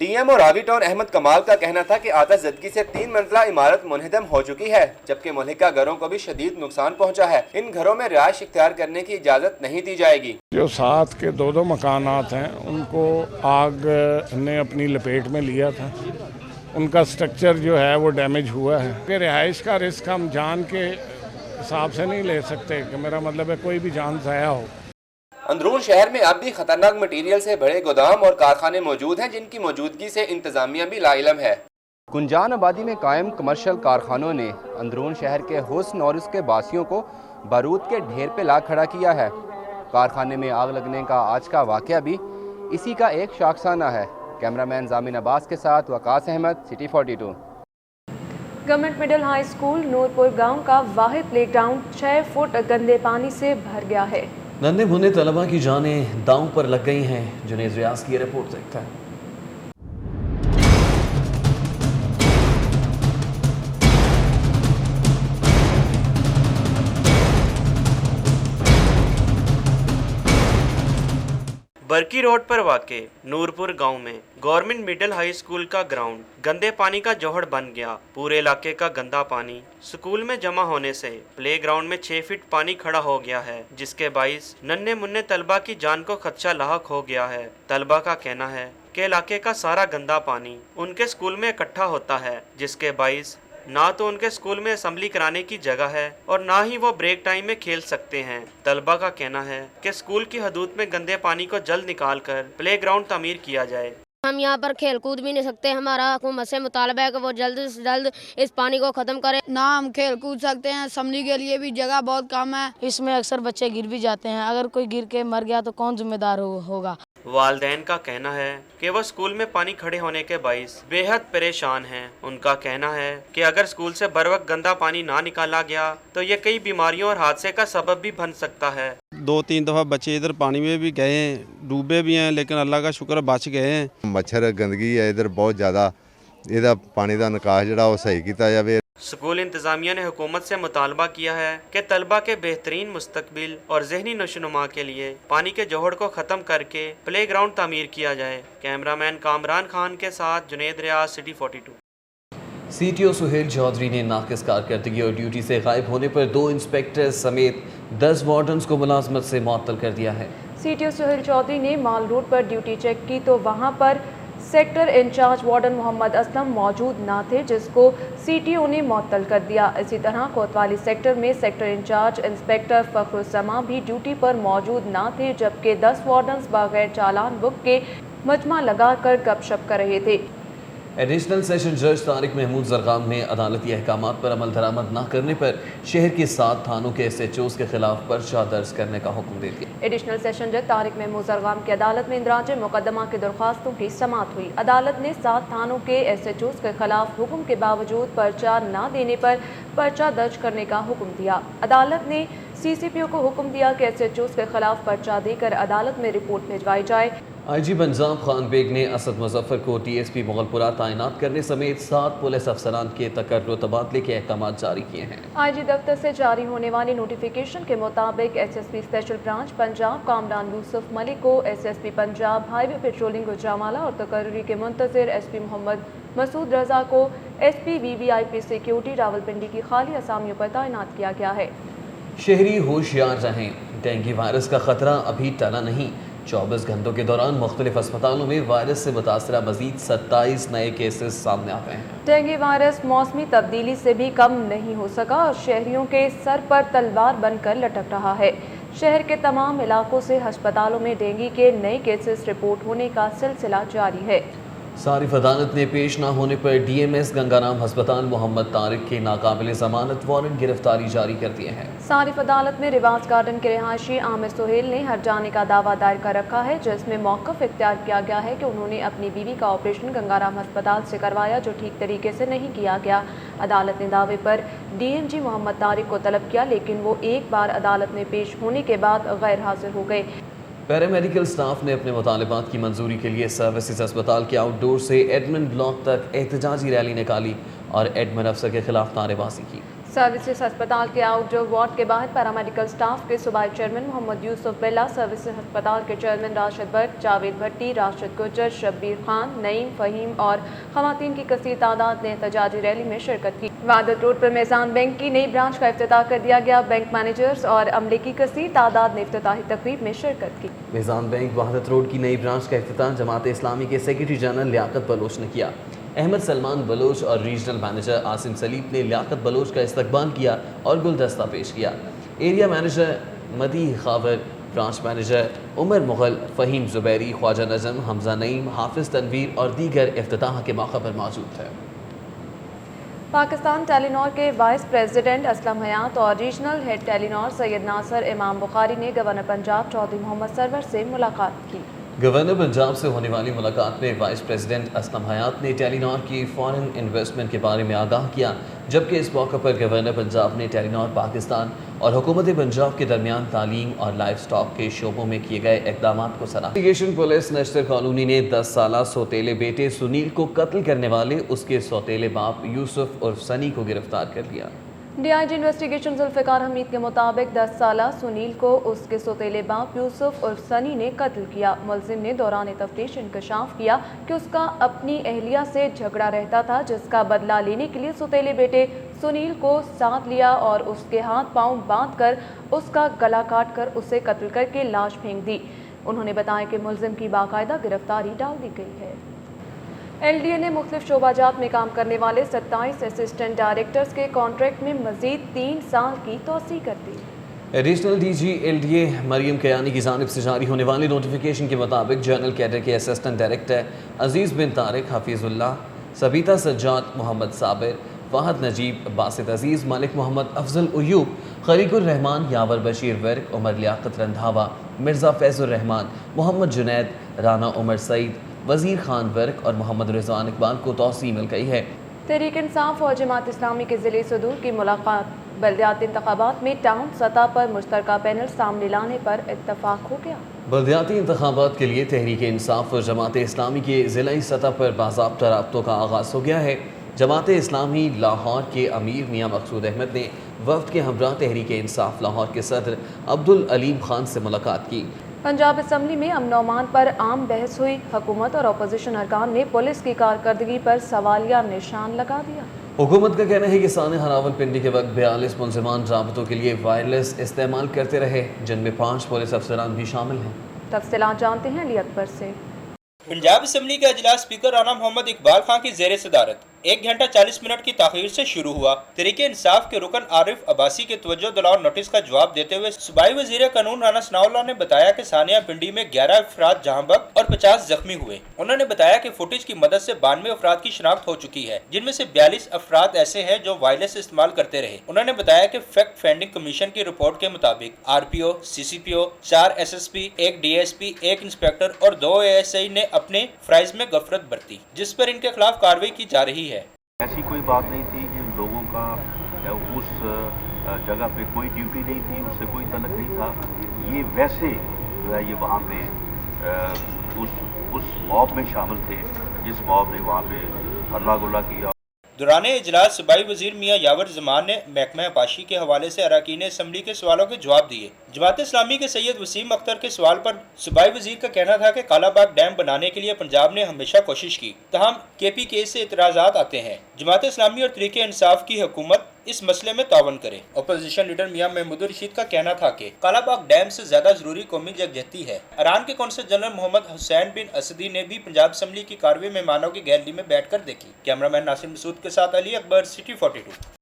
DM اور راوی ٹاؤن احمد کمال کا کہنا تھا کہ آتش زدگی سے 3 منزلہ عمارت منہدم ہو چکی ہے، جبکہ مہلکہ گھروں کو بھی شدید نقصان پہنچا ہے۔ ان گھروں میں رہائش اختیار کرنے کی اجازت نہیں دی جائے گی۔ جو ساتھ کے 2 مکانات ہیں، ان کو آگ نے اپنی لپیٹ میں لیا تھا، ان کا سٹرکچر جو ہے وہ ڈیمیج ہوا ہے۔ کہ رہائش کا رسک ہم جان کے حساب سے نہیں لے سکتے، کہ میرا مطلب ہے کوئی بھی جان ضائع ہو۔ اندرون شہر میں اب بھی خطرناک مٹیریل سے بڑے گودام اور کارخانے موجود ہیں، جن کی موجودگی سے انتظامیہ بھی لا علم ہے۔ گنجان آبادی میں قائم کمرشل کارخانوں نے اندرون شہر کے حسن اور اس کے باسیوں کو بارود کے ڈھیر پہ لا کھڑا کیا ہے۔ کارخانے میں آگ لگنے کا آج کا واقعہ بھی اسی کا ایک شاخسانہ ہے۔ کیمرامین زامن عباس کے ساتھ Waqas Ahmed, city 42۔ Government middle high school Noorpur گاؤں کا واحد پلے گراؤنڈ 6 فٹ گندے پانی سے بھر گیا ہے۔ ننھے بھنے طلبہ کی جانیں داؤں پر لگ گئی ہیں۔ جنید ریاض کی یہ رپورٹ دیکھتا ہے۔ برکی روڈ پر واقع نورپور گاؤں میں گورنمنٹ مڈل ہائی اسکول کا گراؤنڈ گندے پانی کا جوہر بن گیا۔ پورے علاقے کا گندا پانی اسکول میں جمع ہونے سے پلے گراؤنڈ میں 6 فٹ پانی کھڑا ہو گیا ہے، جس کے باعث ننھے منھے طلبہ کی جان کو خدشہ لاحق ہو گیا ہے۔ طلبہ کا کہنا ہے کہ علاقے کا سارا گندا پانی ان کے اسکول میں اکٹھا ہوتا ہے، جس کے باعث نہ تو ان کے اسکول میں اسمبلی کرانے کی جگہ ہے اور نہ ہی وہ بریک ٹائم میں کھیل سکتے ہیں۔ طلبہ کا کہنا ہے کہ اسکول کی حدود میں گندے پانی کو جلد نکال کر پلے گراؤنڈ تعمیر کیا جائے۔ ہم یہاں پر کھیل کود بھی نہیں سکتے، ہمارا حکومت سے مطالبہ ہے کہ وہ جلد سے جلد اس پانی کو ختم کرے۔ نہ ہم کھیل کود سکتے ہیں، اسمبلی کے لیے بھی جگہ بہت کم ہے۔ اس میں اکثر بچے گر بھی جاتے ہیں، اگر کوئی گر کے مر گیا تو کون ذمہ دار ہوگا؟ والدین کا کہنا ہے کہ وہ اسکول میں پانی کھڑے ہونے کے باعث بے حد پریشان ہیں۔ ان کا کہنا ہے کہ اگر اسکول سے بر وقت گندا پانی نہ نکالا گیا تو یہ کئی بیماریوں اور حادثے کا سبب بھی بن سکتا ہے۔ 2-3 دفعہ بچے ادھر پانی میں بھی گئے ہیں، ڈوبے بھی ہیں، لیکن اللہ کا شکر بچ گئے ہیں۔ مچھر گندگی ہے ادھر بہت زیادہ، یہ پانی کا نکاس جڑا وہ صحیح کیتا جائے۔ स्कूल इंतज़ामिया ने हुकूमत से मुतालबा किया है कि तलबा के बेहतरीन मुस्तकबिल और जहनी नशोनुमा के लिए पानी के जोहड़ को ख़त्म करके प्ले ग्राउंड तामीर किया जाए। कैमरामैन कामरान खान के साथ जुनेद रियाज, सिटी 42। CTO सुहेल चौधरी ने नाकिस कारकर्दगी और ड्यूटी से गायब होने पर 2 इंस्पेक्टर समेत 10 वार्डन्स को मुलाजमत से मुअत्तल कर दिया है। CTO सुहेल चौधरी ने माल रोड पर ड्यूटी चेक की तो वहां पर sector incharge warden Mohammad Aslam मौजूद ना थे, जिसको CTO ने मुअत्तल कर दिया। इसी तरह कोतवाली सेक्टर में सेक्टर इंचार्ज इंस्पेक्टर फखरुस्समा भी ड्यूटी पर मौजूद ना थे, जबकि 10 वार्डन्स बगैर चालान बुक के मजमा लगाकर गपशप कर रहे थे। एडिशनल सेशन जज तारिक महमूद जरगाम ने अदालती अहकामात पर अमल दरामद न करने पर शहर के 7 थानों के SHOs के खिलाफ पर्चा दर्ज करने का हुक्म दे दिया। एडिशनल सेशन जज तारिक महमूद जरगाम की अदालत में इंदराज मुकदमा की दरख्वास्तों की समाअत हुई। अदालत ने 7 थानों के SHOs के खिलाफ हुक्म के बावजूद पर्चा न देने पर पर्चा दर्ज करने का हुक्म दिया। अदालत ने CCPO को हुक्म दिया कि SHOs के खिलाफ पर्चा देकर अदालत में रिपोर्ट भिजवाई जाए। IG पंजाब खान बेग ने असद मुजफ्फर को TSP मुगलपुरा तैनात करने समेत 7 पुलिस अफसरान के तकर्रुर तबादले के अहकाम जारी किए हैं। IG दफ्तर से जारी होने वाले नोटिफिकेशन के मुताबिक SSP special branch Punjab Kamran Yusuf Malik को SSP Punjab highway patrolling Gujranwala और तकर्री के मुंतजिर SP मोहम्मद मसूद रजा को SP VVIP सिक्योरिटी रावलपिंडी की खाली असामियों पर तैनात किया गया है। शहरी होशियार रहें, डेंगू वायरस का खतरा अभी टला नहीं। 24 घंटों के दौरान मुख्तलिफ अस्पतालों में वायरस से मुतासरा मजीद 27 नए केसेस सामने आ गए हैं। डेंगू वायरस मौसमी तब्दीली से भी कम नहीं हो सका और शहरियों के सर पर तलवार बनकर लटक रहा है। शहर के तमाम इलाकों से अस्पतालों में डेंगू के नए केसेस रिपोर्ट होने का सिलसिला जारी है। सारिफ अदालत ने पेश ना होने पर DMS गंगाराम अस्पताल मोहम्मद तारिक के नाकाबिल जमानत वारंट गिरफ्तारी जारी कर दिए हैं। सारिफ अदालत में रिवाज गार्डन के रिहायशी आमिर सुहेल ने हट जाने का दावा दायर कर रखा है, जिसमें मौक़िफ़ इख्तियार किया गया है कि उन्होंने अपनी बीवी का ऑपरेशन गंगाराम अस्पताल से करवाया, जो ठीक तरीके से नहीं किया गया। अदालत ने दावे पर DMG मोहम्मद तारिक को तलब किया, लेकिन वो एक बार अदालत में पेश होने के बाद गैर हाजिर हो गए। पैरामेडिकल स्टाफ ने अपने मुतालबात की मंजूरी के लिए सर्विसेज अस्पताल के आउटडोर से एडमिन ब्लॉक तक एहतजाजी रैली निकाली और एडमिन अफसर के खिलाफ नारेबाजी की। सर्विसेज अस्पताल के आउटडोर वार्ड के बाहर पैरामेडिकल स्टाफ के सूबाई चेयरमैन मोहम्मद यूसुफ बिल्ला, सर्विसेज अस्पताल के चेयरमैन राशिद बट, जावेद भट्टी, राशिद गुज्जर, शब्बीर खान, नईम, फ़हीम और खवातीन की कसीर तादाद ने एहतजाजी रैली में शिरकत की। वादत रोड पर मेज़ान बैंक की नई ब्रांच का इफ्तिताह कर दिया गया। बैंक मैनेजर्स और अमले की कसीर तादाद ने इफ्तिताही तकरीब में शिरकत की। मेज़ान बैंक वादत रोड की नई ब्रांच का इफ्तिताह जमात इस्लामी के सेक्रेटरी जनरल लियाकत बलोच ने किया। अहमद सलमान बलोच और रीजनल मैनेजर आसिम सलीम ने लियाकत बलोच का इस्तकबाल किया और गुलदस्ता पेश किया। Area manager Madih Khawar, branch manager Umar Mughal, Faheem Zubairi, Khawaja Nazam, Hamza Naeem, हाफिज़ तनवीर और दीगर इफ्तिताह के मौके पर मौजूद थे। पाकिस्तान टेलीनॉर के वाइस प्रेसिडेंट असलम हयात और रीजनल हेड टेलीनॉर सैयद नासर इमाम बुखारी ने गवर्नर पंजाब चौधरी मोहम्मद सरवर से मुलाकात की। गवर्नर पंजाब से होने वाली मुलाकात में वाइस प्रेसिडेंट असलम हयात ने टेलीनॉर की फॉरेन इन्वेस्टमेंट के बारे में आगाह किया, जबकि इस मौके पर गवर्नर पंजाब ने टेलीनॉर पाकिस्तान और हुकूमत पंजाब के दरमियान तालीम और लाइफ स्टॉक के शोबों में किए गए इक़दाम को सराहा। इरीगेशन पुलिस नश्तर कॉलोनी ने 10 साला सौतेले बेटे सुनील को कत्ल करने वाले उसके सौतेले बाप यूसुफ उर्फ सनी को गिरफ्तार कर लिया। DIG इन्वेस्टिगेशन जुल्फ़िकार हमीद के मुताबिक 10 साला सुनील को उसके सौतेले बाप यूसुफ उर्फ सनी ने कत्ल किया। मुलजिम ने दौरान तफ्तीश इंकशाफ किया कि उसका अपनी अहलिया से झगड़ा रहता था, जिसका बदला लेने के लिए सौतेले बेटे सुनील को साथ लिया और उसके हाथ पांव बांधकर उसका गला काट कर उसे कत्ल करके लाश फेंक दी। उन्होंने बताया कि मुलजिम की बाकायदा गिरफ्तारी डाल दी गई है। LDA ने मुख्तलिफ शोबाजात में काम करने वाले 27 असिस्टेंट डायरेक्टर्स के कॉन्ट्रैक्ट में मजीद 3 साल की तोसी कर दी। Additional DG LDA Maryam Kayani की जानिब से जारी होने वाली नोटिफिकेशन के मुताबिक जनरल कैडर के assistant director Aziz bin Tariq, Hafeezullah, Sabeeta Sajjad, Mohammad Sabir, Fahad Najeeb, Basit Aziz, Malik Mohammad, Afzal Ayub, Khaliqur Rehman, Yawar Bashir Virk, Umar Liaquat Randhawa, Mirza Faizur Rehman, Mohammad Junaid, Rana Umar Saeed, Wazir Khan work और मोहम्मद रिजवान इकबाल को तौसी मिल गई है। तहरीक इंसाफ और जमात इस्लामी के ज़िले सदूर की मुलाकात। बल्दियाती इंतखाबात में टाउन सतह पर मुश्तरका पैनल सामने लाने पर इत्तफाक हो गया। बल्दियाती इंतखाबात के लिए तहरीक इंसाफ और जमात इस्लामी के ज़िला सतह पर बाज़ाब्ता राब्तों का आगाज़ हो गया है। जमात इस्लामी लाहौर के अमीर मियां मकसूद अहमद ने वफ्द के हमरा तहरीक इंसाफ लाहौर के सदर अब्दुल अलीम खान से मुलाकात की। पंजाब असम्बली में अमन अमान पर आम बहस हुई। हुकूमत और अपोजिशन अरकान ने पुलिस की कारकर्दगी पर सवालिया निशान लगा दिया। हुकूमत का कहना है कि सानिया रावलपिंडी के वक्त 42 मुलजिमान राबतों के लिए वायरलेस इस्तेमाल करते रहे, जिनमें 5 पुलिस अफसरान भी शामिल हैं। तफसीलात जानते हैं अली अकबर से। पंजाब असम्बली का इजलास स्पीकर राना मोहम्मद इकबाल खान की ज़ेर सदारत 1 घंटा 40 मिनट की ताख़ीर से शुरू हुआ। तहरीक इंसाफ के रुकन आरिफ अब्बासी के तवज्जो दिलाओ नोटिस का जवाब देते हुए सूबाई वज़ीर कानून राना सनाउल्लाह ने बताया कि सानिया पिंडी में 11 अफराद जहां बख्त और 50 जख्मी हुए। उन्होंने बताया कि फुटेज की मदद से 92 अफराद की शनाख्त हो चुकी है, जिनमें से 42 अफराद ऐसे हैं जो वायरलेस इस्तेमाल करते रहे। उन्होंने बताया कि फैक्ट फाइंडिंग कमीशन की रिपोर्ट के मुताबिक RPO, CCPO, 4 SSP, 1 DSP, 1 inspector और 2 ASI ने अपने फ्राइज में गफलत बरती, जिस पर इनके खिलाफ कार्रवाई की जा रही है। ऐसी कोई बात नहीं थी कि लोगों का उस जगह पे कोई ड्यूटी नहीं थी, उससे कोई तलक नहीं था। ये वैसे जो है ये वहाँ पे उस मॉब में शामिल थे जिस मॉब ने वहाँ पे हल्ला गुल्ला किया। दौरान इजलास सूबाई वजीर मियाँ यावर जमान ने महकमा आबाशी के हवाले से अरकान असम्बली के सवालों के जवाब दिए। जमात इस्लामी के सैयद वसीम अख्तर के सवाल पर सूबाई वजीर का कहना था कि कालाबाग डैम बनाने के लिए पंजाब ने हमेशा कोशिश की, तहम KPK से इतराज़ात आते हैं। जमात इस्लामी और तहरीक इंसाफ की हुकूमत इस मसले में तावन करे। अपोजिशन लीडर मियां महमूद रशीद का कहना था कि कालाबाग डैम से ज्यादा जरूरी कौमी यकजहती है। ईरान के कौंसल जनरल मोहम्मद हुसैन बिन असदी ने भी पंजाब असम्बली की कार्रवाई मेहमानों की गैलरी में बैठकर देखी। कैमरामैन नासिर मसूद के साथ अली अकबर, सिटी 42।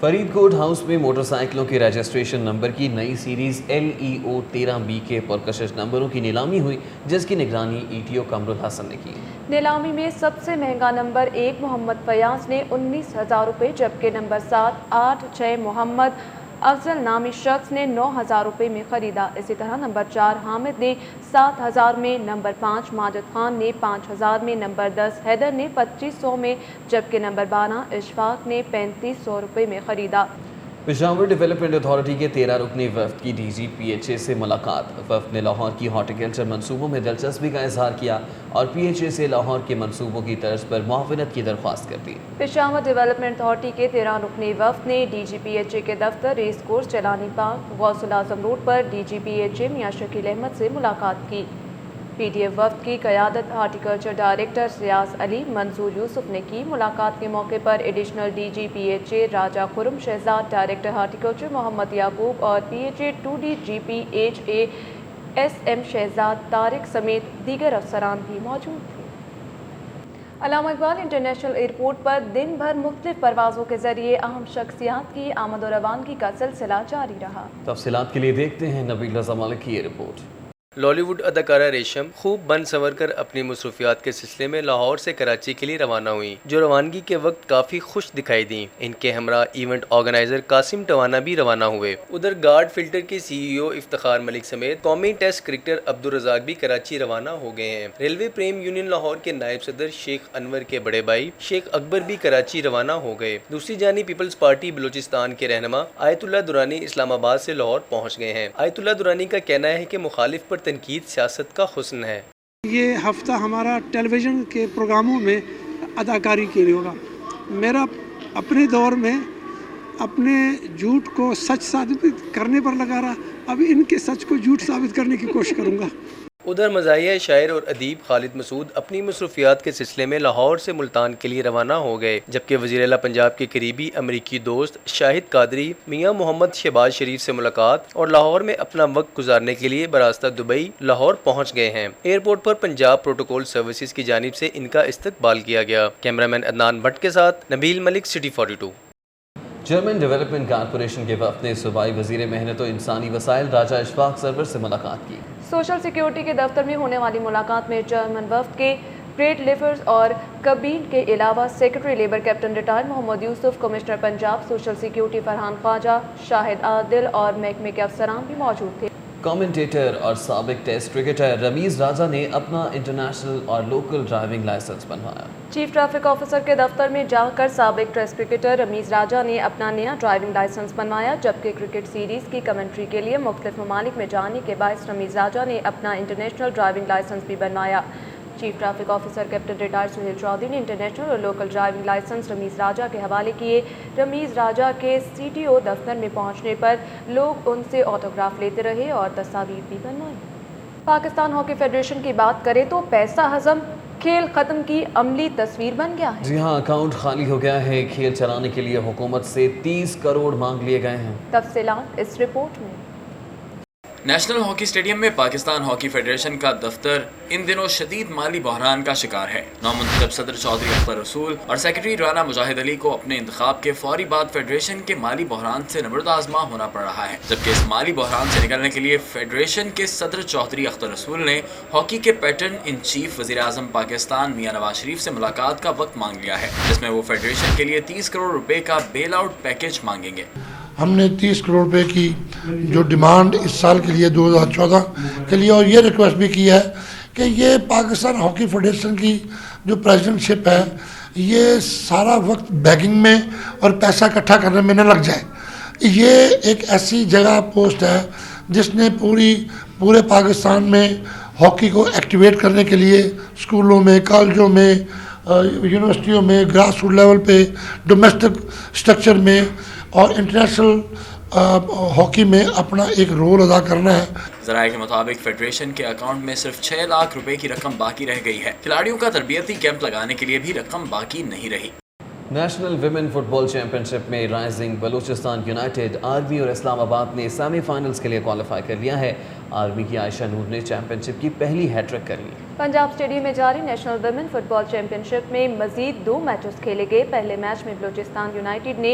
फरीदकोट हाउस में मोटरसाइकिलों के रजिस्ट्रेशन नंबर की नई सीरीज LEO 13B के पुरकशिश नंबरों की नीलामी हुई, जिसकी निगरानी ETO कमरुल हसन ने की। नीलामी में सबसे महंगा नंबर 1 मोहम्मद फयाज ने 19,000 रुपये, जबकि नंबर 7, 8, 6 मोहम्मद अफजल नामी शख्स ने 9,000 रुपये में ख़रीदा। इसी तरह नंबर 4 हामिद ने 7,000 में, नंबर 5 माजिद खान ने 5,000 में, नंबर 10 हैदर ने 2,500 में, जबकि नंबर 12 इशफाक ने 3,500 रुपये में ख़रीदा। पेशावर डेवलपमेंट अथॉरिटी के 13 रुकनी वफ्द की DG PHA से मुलाकात। वफ्द ने लाहौर की हॉर्टिकल्चर मंसूबों में दिलचस्पी का इजहार किया और PHA से लाहौर के मंसूबों की तर्ज पर मुआवनत की दरख्वास्त कर दी। पेशावर डेवलपमेंट अथॉरिटी के 13 रुकनी वफ्द ने DG PHA के दफ्तर रेस कोर्स चलानी पार्क गौसुल आजम रोड पर DG PHA मियां शकील अहमद से मुलाकात की। PDF वफ्द की क़यादत हार्टिकल्चर डायरेक्टर रियाज अली मंसूर यूसुफ ने की। मुलाकात के मौके पर एडिशनल DG PHA राजा खुरम शहजाद, डायरेक्टर हार्टिकल्चर मोहम्मद याकूब और PHA 2D GPHA SM Shahzad Tariq समेत दीगर अफसरान भी मौजूद थे। अल्लामा इकबाल इंटरनेशनल एयरपोर्ट पर दिन भर मुख्तलिफ परवाज़ों के जरिए अहम शख्सियात की आमद और रवानगी का सिलसिला जारी रहा। तफसीलात के लिए देखते हैं नबील रज़ा मालिक की ये रिपोर्ट। लॉलीवुड अदाकारा रेशम खूब बन संवर कर अपनी मसरूफियात के सिलसिले में लाहौर से कराची के लिए रवाना हुई, जो रवानगी के वक्त काफ़ी खुश दिखाई दी। इनके हमरा इवेंट ऑर्गेनाइजर कासिम टवाना भी रवाना हुए। उधर गार्ड फिल्टर के CEO इफ्तिखार मलिक समेत कौमी टेस्ट क्रिकेटर अब्दुल रज़ाक भी कराची रवाना हो गए हैं। रेलवे प्रेम यूनियन लाहौर के नायब सदर शेख अनवर के बड़े भाई शेख अकबर भी कराची रवाना हो गए। दूसरी जानी पीपल्स पार्टी बलूचिस्तान के रहनुमा आयतुल्लाह दुरानी इस्लामाबाद से लाहौर पहुँच गए हैं। आयतुल्लाह दुरानी का कहना है कि मुखालिफ पर तनकीद सियासत का हुस्न है। ये हफ्ता हमारा टेलीविज़न के प्रोग्रामों में अदाकारी के लिए होगा। मेरा अपने दौर में अपने झूठ को सच साबित करने पर लगा रहा, अब इनके सच को झूठ साबित करने की कोशिश करूँगा। उधर मज़ाहिया शायर और अदीब खालिद मसूद अपनी मसरूफियात के सिलसिले में लाहौर से मुल्तान के लिए रवाना हो गए, जबकि वज़ीर आला पंजाब के करीबी अमरीकी दोस्त शाहिद कादरी मियां मोहम्मद शहबाज शरीफ से मुलाकात और लाहौर में अपना वक्त गुजारने के लिए बरास्ता दुबई लाहौर पहुँच गए हैं। एयरपोर्ट पर पंजाब प्रोटोकॉल सर्विसेज की जानिब से इनका इस्तकबाल किया गया। कैमरामैन अदनान भट्ट के साथ Nabeel Malik, city 42। German development corporation के वफ्द ने सूबाई वज़ीर मेहनत और इंसानी वसाइल राजा इशफाक सरवर से मुलाकात की। सोशल सिक्योरिटी के दफ्तर में होने वाली मुलाकात में जर्मन वफ्द के ग्रेट लिफर्स और कबील के अलावा secretary labour captain retired Mohammad Yousuf, commissioner Punjab social security Farhan Khawaja, Shahid Adil और महकमे के अफसरान भी मौजूद थे। कमेंटेटर और साबिक टेस्ट क्रिकेटर रमीज राजा ने अपना इंटरनेशनल और लोकल ड्राइविंग लाइसेंस बनवाया। चीफ ट्रैफिक ऑफिसर के दफ्तर में जाकर साबिक टेस्ट क्रिकेटर रमीज राजा ने अपना नया ड्राइविंग लाइसेंस बनवाया, जबकि क्रिकेट सीरीज की कमेंट्री के लिए मुख्तलिफ ममालिक में जाने के बायस रमीज राजा ने अपना इंटरनेशनल ड्राइविंग लाइसेंस भी बनवाया। Chief traffic officer captain retired Suhail Chaudhry ने इंटरनेशनल और local driving licence Rameez Raja के हवाले किए। रमीज़ राजा के CTO दफ्तर में पहुंचने पर लोग उनसे ऑटोग्राफ लेते रहे और तस्वीर भी बनवाई। पाकिस्तान हॉकी फेडरेशन की बात करें तो पैसा हजम खेल खत्म की अमली तस्वीर बन गया है। जी हाँ, अकाउंट खाली हो गया है। खेल चलाने के लिए हुकूमत से 30 करोड़ मांग लिए गए हैं। तफसीलात इस रिपोर्ट में। नेशनल हॉकी स्टेडियम में पाकिस्तान हॉकी फेडरेशन का दफ्तर इन दिनों शदीद माली बहरान का शिकार है। नौमुंतखब सदर चौधरी अख्तर रसूल और सेक्रेटरी राना मुजाहिद अली को अपने इंतखाब के फौरी बाद फेडरेशन के माली बहरान से नबर्द आजमा होना पड़ रहा है, जबकि इस माली बहरान से निकलने के लिए फेडरेशन के सदर चौधरी अख्तर रसूल ने हॉकी के पैटर्न इन चीफ वज़ीर आज़म पाकिस्तान मियां नवाज शरीफ से मुलाकात का वक्त मांग लिया है, जिसमें वो फेडरेशन के लिए 30 करोड़ रुपए का बेल आउट पैकेज मांगेंगे। हमने 30 करोड़ रुपए की जो डिमांड इस साल के लिए 2014 के लिए और ये रिक्वेस्ट भी की है कि ये पाकिस्तान हॉकी फेडरेशन की जो प्रेसिडेंटशिप है ये सारा वक्त बैगिंग में और पैसा इकट्ठा करने में न लग जाए। ये एक ऐसी जगह पोस्ट है जिसने पूरे पाकिस्तान में हॉकी को एक्टिवेट करने के लिए स्कूलों में, कॉलेजों में, यूनिवर्सिटियों में, ग्रास रूट लेवल पे, डोमेस्टिक स्ट्रक्चर में और इंटरनेशनल हॉकी में अपना एक रोल अदा करना है। ज़राए के मुताबिक फेडरेशन के अकाउंट में सिर्फ 6 लाख रुपए की रकम बाकी रह गई है। खिलाड़ियों का तरबियती कैंप लगाने के लिए भी रकम बाकी नहीं रही। नेशनल विमेन फुटबॉल चैंपियनशिप में राइजिंग बलूचिस्तान यूनाइटेड, आर्मी और इस्लामाबाद ने सेमीफाइनल्स के लिए क्वालिफाई कर लिया है। आर्मी की आयशा नूर ने चैंपियनशिप की पहली हैट्रिक कर ली। पंजाब स्टेडियम में जारी नेशनल विमेन फुटबॉल चैंपियनशिप में मजीद 2 मैचेस खेले गए। पहले मैच में बलूचिस्तान यूनाइटेड ने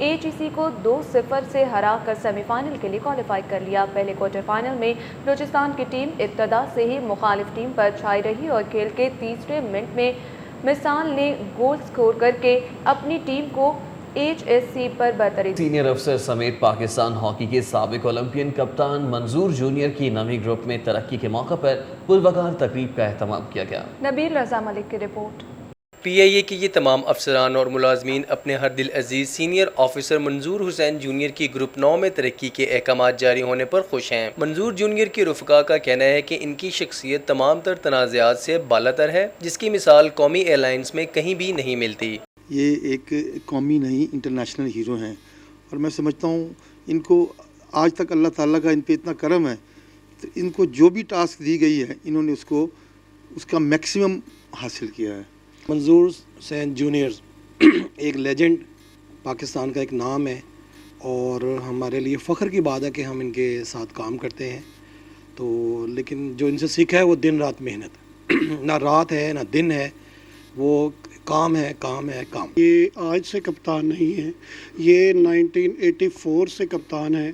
AGC को 2-0 से हराकर सेमीफाइनल के लिए क्वालिफाई कर लिया। पहले क्वार्टर फाइनल में बलूचिस्तान की टीम इब्तदा से ही मुखालिफ टीम पर छाई रही और खेल के तीसरे मिनट में मिसाल ने गोल स्कोर करके अपनी टीम को HSC पर बरतरी दी। सीनियर अफसर समेत पाकिस्तान हॉकी के साबिक ओलंपियन कप्तान मंजूर जूनियर की नवी ग्रुप में तरक्की के मौके पर पुरवकार तकरीब का एहतमाम किया गया। नबील रजा मलिक की रिपोर्ट। PIA के ये तमाम अफसरान और मुलाजमीन अपने हर दिल अजीज सीनियर ऑफिसर मंजूर हुसैन जूनियर की ग्रुप 9 में तरक्की के अहकामात जारी होने पर खुश हैं। मंजूर जूनियर के रुफ़का का कहना है कि इनकी शख्सियत तमाम तर तनाज़ात से बालातर है, जिसकी मिसाल कौमी एयरलाइंस में कहीं भी नहीं मिलती। ये एक कौमी नहीं इंटरनेशनल हीरो हैं और मैं समझता हूँ इनको आज तक अल्लाह ताला का इन पे इतना करम है, तो इनको जो भी टास्क दी गई है इन्होंने उसका मैक्सिमम हासिल किया है। मंजूर हुसैन जूनियर एक लेजेंड पाकिस्तान का एक नाम है और हमारे लिए फ़ख्र की बात है कि हम इनके साथ काम करते हैं। तो लेकिन जो इनसे सीखा है वो दिन रात मेहनत, ना रात है ना दिन है, वो काम है काम है काम। ये आज से कप्तान नहीं है, ये 1984 से कप्तान है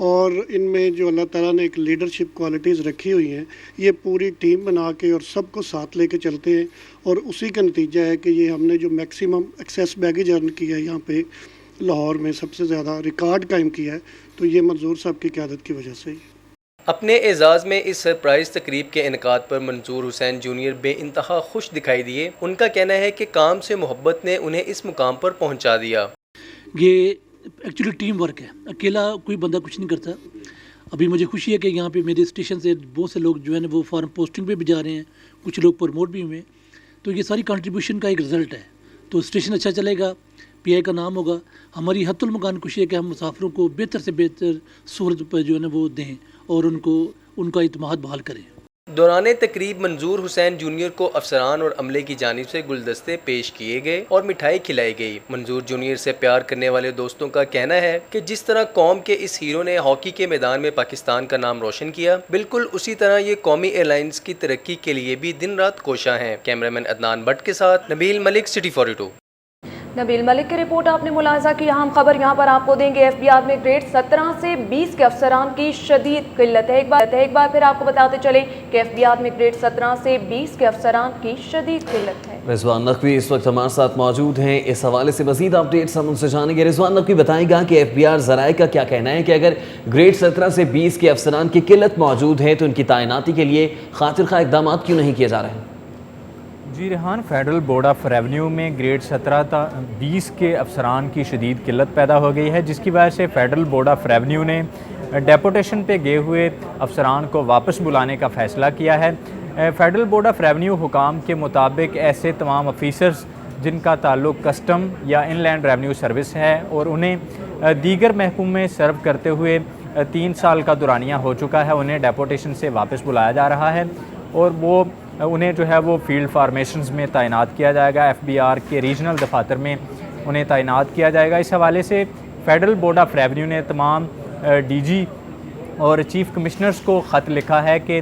और इनमें जो अल्लाह ताला ने एक लीडरशिप क्वालिटीज़ रखी हुई हैं, ये पूरी टीम बना के और सबको साथ लेके चलते हैं और उसी का नतीजा है कि ये हमने जो मैक्सिमम एक्सेस बैगेज अर्न किया है यहाँ पे लाहौर में सबसे ज़्यादा रिकॉर्ड कायम किया है, तो ये मंजूर साहब की क़यादत की वजह से ही। अपने एजाज़ में इस सरप्राइज़ तकरीब के इनकाद पर मंजूर हुसैन जूनियर बेइंतहा खुश दिखाई दिए। उनका कहना है कि काम से मोहब्बत ने उन्हें इस मुकाम पर पहुंचा दिया। ये एक्चुअली टीम वर्क है, अकेला कोई बंदा कुछ नहीं करता। अभी मुझे खुशी है कि यहाँ पे मेरे स्टेशन से बहुत से लोग जो है ना वो फॉरन पोस्टिंग पे भी जा रहे हैं, कुछ लोग प्रमोट भी हुए, तो ये सारी कंट्रीब्यूशन का एक रिज़ल्ट है। तो स्टेशन अच्छा चलेगा, PI का नाम होगा। हमारी हत्तुल मुकान खुशी है कि हम मुसाफिरों को बेहतर से बेहतर सूरत पर जो है ना वो दें और उनका इत्मीनान बहाल करें। दौरान तकरीब मंजूर हुसैन जूनियर को अफसरान और अमले की जानिब से गुलदस्ते पेश किए गए और मिठाई खिलाई गई। मंजूर जूनियर से प्यार करने वाले दोस्तों का कहना है कि जिस तरह कौम के इस हीरो ने हॉकी के मैदान में पाकिस्तान का नाम रोशन किया, बिल्कुल उसी तरह ये कौमी एयरलाइंस की तरक्की के लिए भी दिन रात कोशा हैं। कैमरामैन अदनान भट्ट के साथ नबील मलिक, सिटी 42। नबील मलिक की रिपोर्ट आपने मुलाजा की। अहम खबर यहाँ पर आपको देंगे। FBI में ग्रेड 17 से 20 के अफसरान की शदीद किल्लत है। एक बार फिर आपको बताते चले कि FBI में ग्रेड 17 से 20 के अफसरान की शदीद किल्लत है। रिजवान नकवी इस वक्त हमारे साथ मौजूद हैं। इस हवाले से मजीद अपडेट्स हम उनसे जानेंगे। रिजवान नकवी बताएगा कि FBI ज़राए का क्या कहना है कि अगर ग्रेड 17 से 20 के अफसरान की किल्लत मौजूद है तो उनकी तैनाती के लिए खातिर खा इक़दाम क्यों नहीं किए जा रहे हैं? जी Rehan, federal board of revenue में ग्रेड 17-20 के अफसरान की शदीद किल्लत पैदा हो गई है, जिसकी वजह से फेडरल बोर्ड ऑफ रेवेन्यू ने डेपुटेशन पे गए हुए अफसरान को वापस बुलाने का फ़ैसला किया है। फेडरल बोर्ड ऑफ रेवेन्यू हुकाम के मुताबिक ऐसे तमाम ऑफिसर्स जिनका ताल्लुक़ कस्टम या इनलैंड रेवेन्यू सर्विस है और उन्हें दीगर महकूम में सर्व करते हुए 3 साल का दुरानिया हो चुका है, उन्हें डेपोटेशन से वापस बुलाया जा रहा है और वो उन्हें जो है वो फील्ड फार्मेशंस में तैनात किया जाएगा। FBR के रीजनल दफातर में उन्हें तैनात किया जाएगा। इस हवाले से फेडरल बोर्ड ऑफ रेवेन्यू ने तमाम DG और चीफ कमिश्नर्स को ख़त लिखा है कि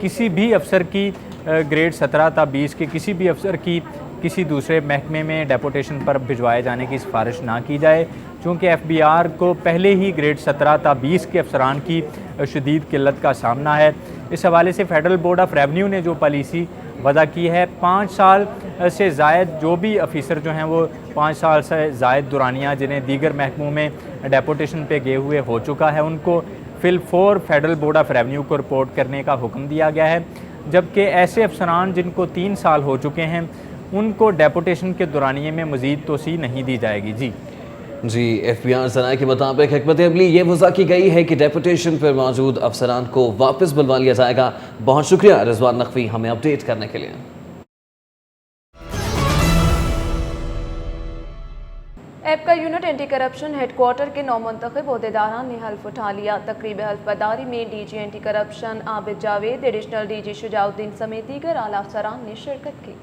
किसी भी अफसर की ग्रेड 17 ta 20 के किसी भी अफसर की किसी दूसरे महकमे में डेपोटेशन पर भिजवाए जाने की सिफारिश ना की जाए, चूँकि FBR को पहले ही ग्रेड 17 ta 20 के अफसरान की शदीद किल्लत का सामना है। इस हवाले से फेडरल बोर्ड ऑफ रेवेन्यू ने जो पॉलिसी वदा की है, 5 साल से ज़ायद जो भी अफिसर जो हैं वो 5 साल से ज़ायद दुरानिया जिन्हें दीगर महकमों में डेपोटेशन पे गए हुए हो चुका है, उनको फिल 4 फेडरल बोर्ड ऑफ रेवेन्यू को रिपोर्ट करने का हुक्म दिया गया है, जबकि ऐसे अफसरान जिनको 3 साल हो चुके हैं उनको डेपोटेशन के दुरानिये में मज़ीद तोसी नहीं दी जाएगी। जी FBR ज़राए के मुताबिक हिकमत अमली ये वज़ा की गई है कि डेपुटेशन पर मौजूद अफसरान को वापस बुलवा लिया जाएगा। बहुत शुक्रिया रिजवान नकवी हमें अपडेट करने के लिए। ऐप का यूनिट एंटी करप्शन हेडक्वार्टर के नौमुंतखब अहदेदारान ने हल्फ उठा लिया। तकरीब हल्फ बर्दारी में DG anti corruption Abid Javed, additional DG Shujauddin समेत दीगर आला अफसरान ने शिरकत की।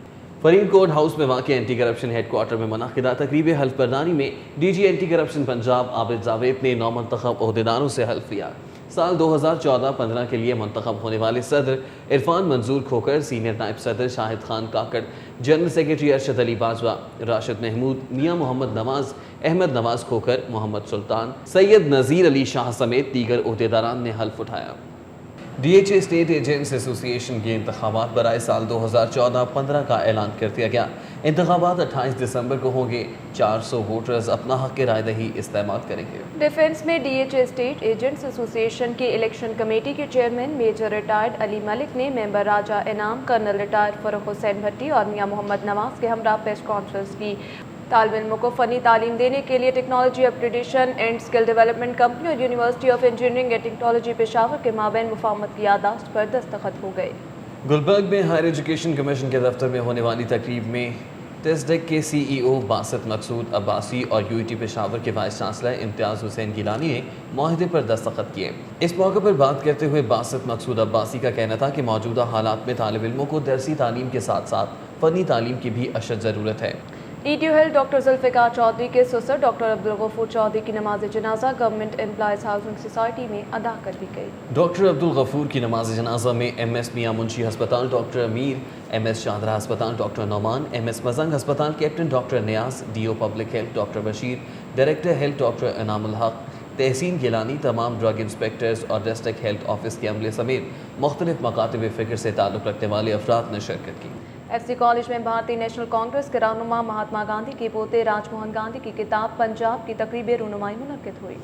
फरीदकोट हाउस में वाक़ एंटी करप्शन हेडक्वार्टर में मुनक़िदा तकरीब हल्फ बर्दारी में DG anti corruption Punjab Abid Javed ने नौमुंतखब अहदेदारों से हल्फ लिया। साल 2014-15 के लिए मुंतखब होने वाले सदर इरफान मंजूर खोकर, सीनियर नायब सदर शाहिद खान काकड़, जनरल सेक्रेटरी अरशद अली बाजवा, राशिद महमूद, मियाँ मोहम्मद नवाज, अहमद नवाज खोकर, मोहम्मद सुल्तान, सैयद नज़ीर अली शाह समेत दीगर अहदेदारान ने हल्फ उठाया। DHA स्टेट एजेंट्स एसोसिएशन के इंतखाबात बराए साल 2014-15 का ऐलान कर दिया गया। इंतखाबात 28 दिसंबर को होंगे। 400 वोटर्स अपना हक़ रायदही इस्तेमाल करेंगे। डिफेंस में DHA स्टेट एजेंट्स एसोसिएशन के इलेक्शन कमेटी के chairman major retired Ali Malik ने member Raja Inam, colonel retired Farrukh Hussain Bhatti और मियाँ मोहम्मद नवाज के हमरा प्रेस कॉन्फ्रेंस की। तालिब इल्मों को फ़नी तालीम देने के लिए technology upgradation and skill development company और university of engineering and technology Peshawar के माबैन मुफाहमत की यादाश्त पर दस्तखत हो गए। गुलबर्ग में हायर एजुकेशन कमीशन के दफ्तर में होने वाली तकरीब में टेस्डेक के CEO बासित मकसूद अब्बासी और UET पेशावर के वाइस चांसलर इम्तियाज़ हुसैन गिलानी ने माहिदे पर दस्तखत किए। इस मौके पर बात करते हुए बासित मकसूद अब्बासी का कहना था कि मौजूदा हालात में तालिब इल्मों को दरसी तालीम के साथ साथ फ़नी तालीम की भी अशद ज़रूरत है। EDU health doctor Zulfiqar Chaudhry के ससुर डॉक्टर अब्दुल गफूर चौधरी की नमाज जनाजा गवर्नमेंट एम्प्लॉयज़ हाउसिंग सोसाइटी में अदा कर दी गई। डॉक्टर अब्दुल गफूर की नमाज जनाजा में MS मियाँ मुंशी हस्पताल डॉक्टर अमीर, MS शाहदरा हस्पताल डॉक्टर नौमान, MS मजंग हस्पताल captain doctor Niaz, DO public health doctor Bashir, director health doctor Inamul Haq, Tehseen Gilani, तमाम ड्रग इंस्पेक्टर्स और डिस्ट्रिक्ट हेल्थ ऑफिस के अमले समेत मुख्तलिफ मकातब फ़िक्र से ताल्लुक़ रखने वाले अफराद ने शिरकत की। FC कॉलेज में भारतीय नेशनल कांग्रेस के रहनुमा महात्मा गांधी के पोते राजमोहन गांधी की किताब पंजाब की तकरीब रूनुमाई मुनक्किद हुई।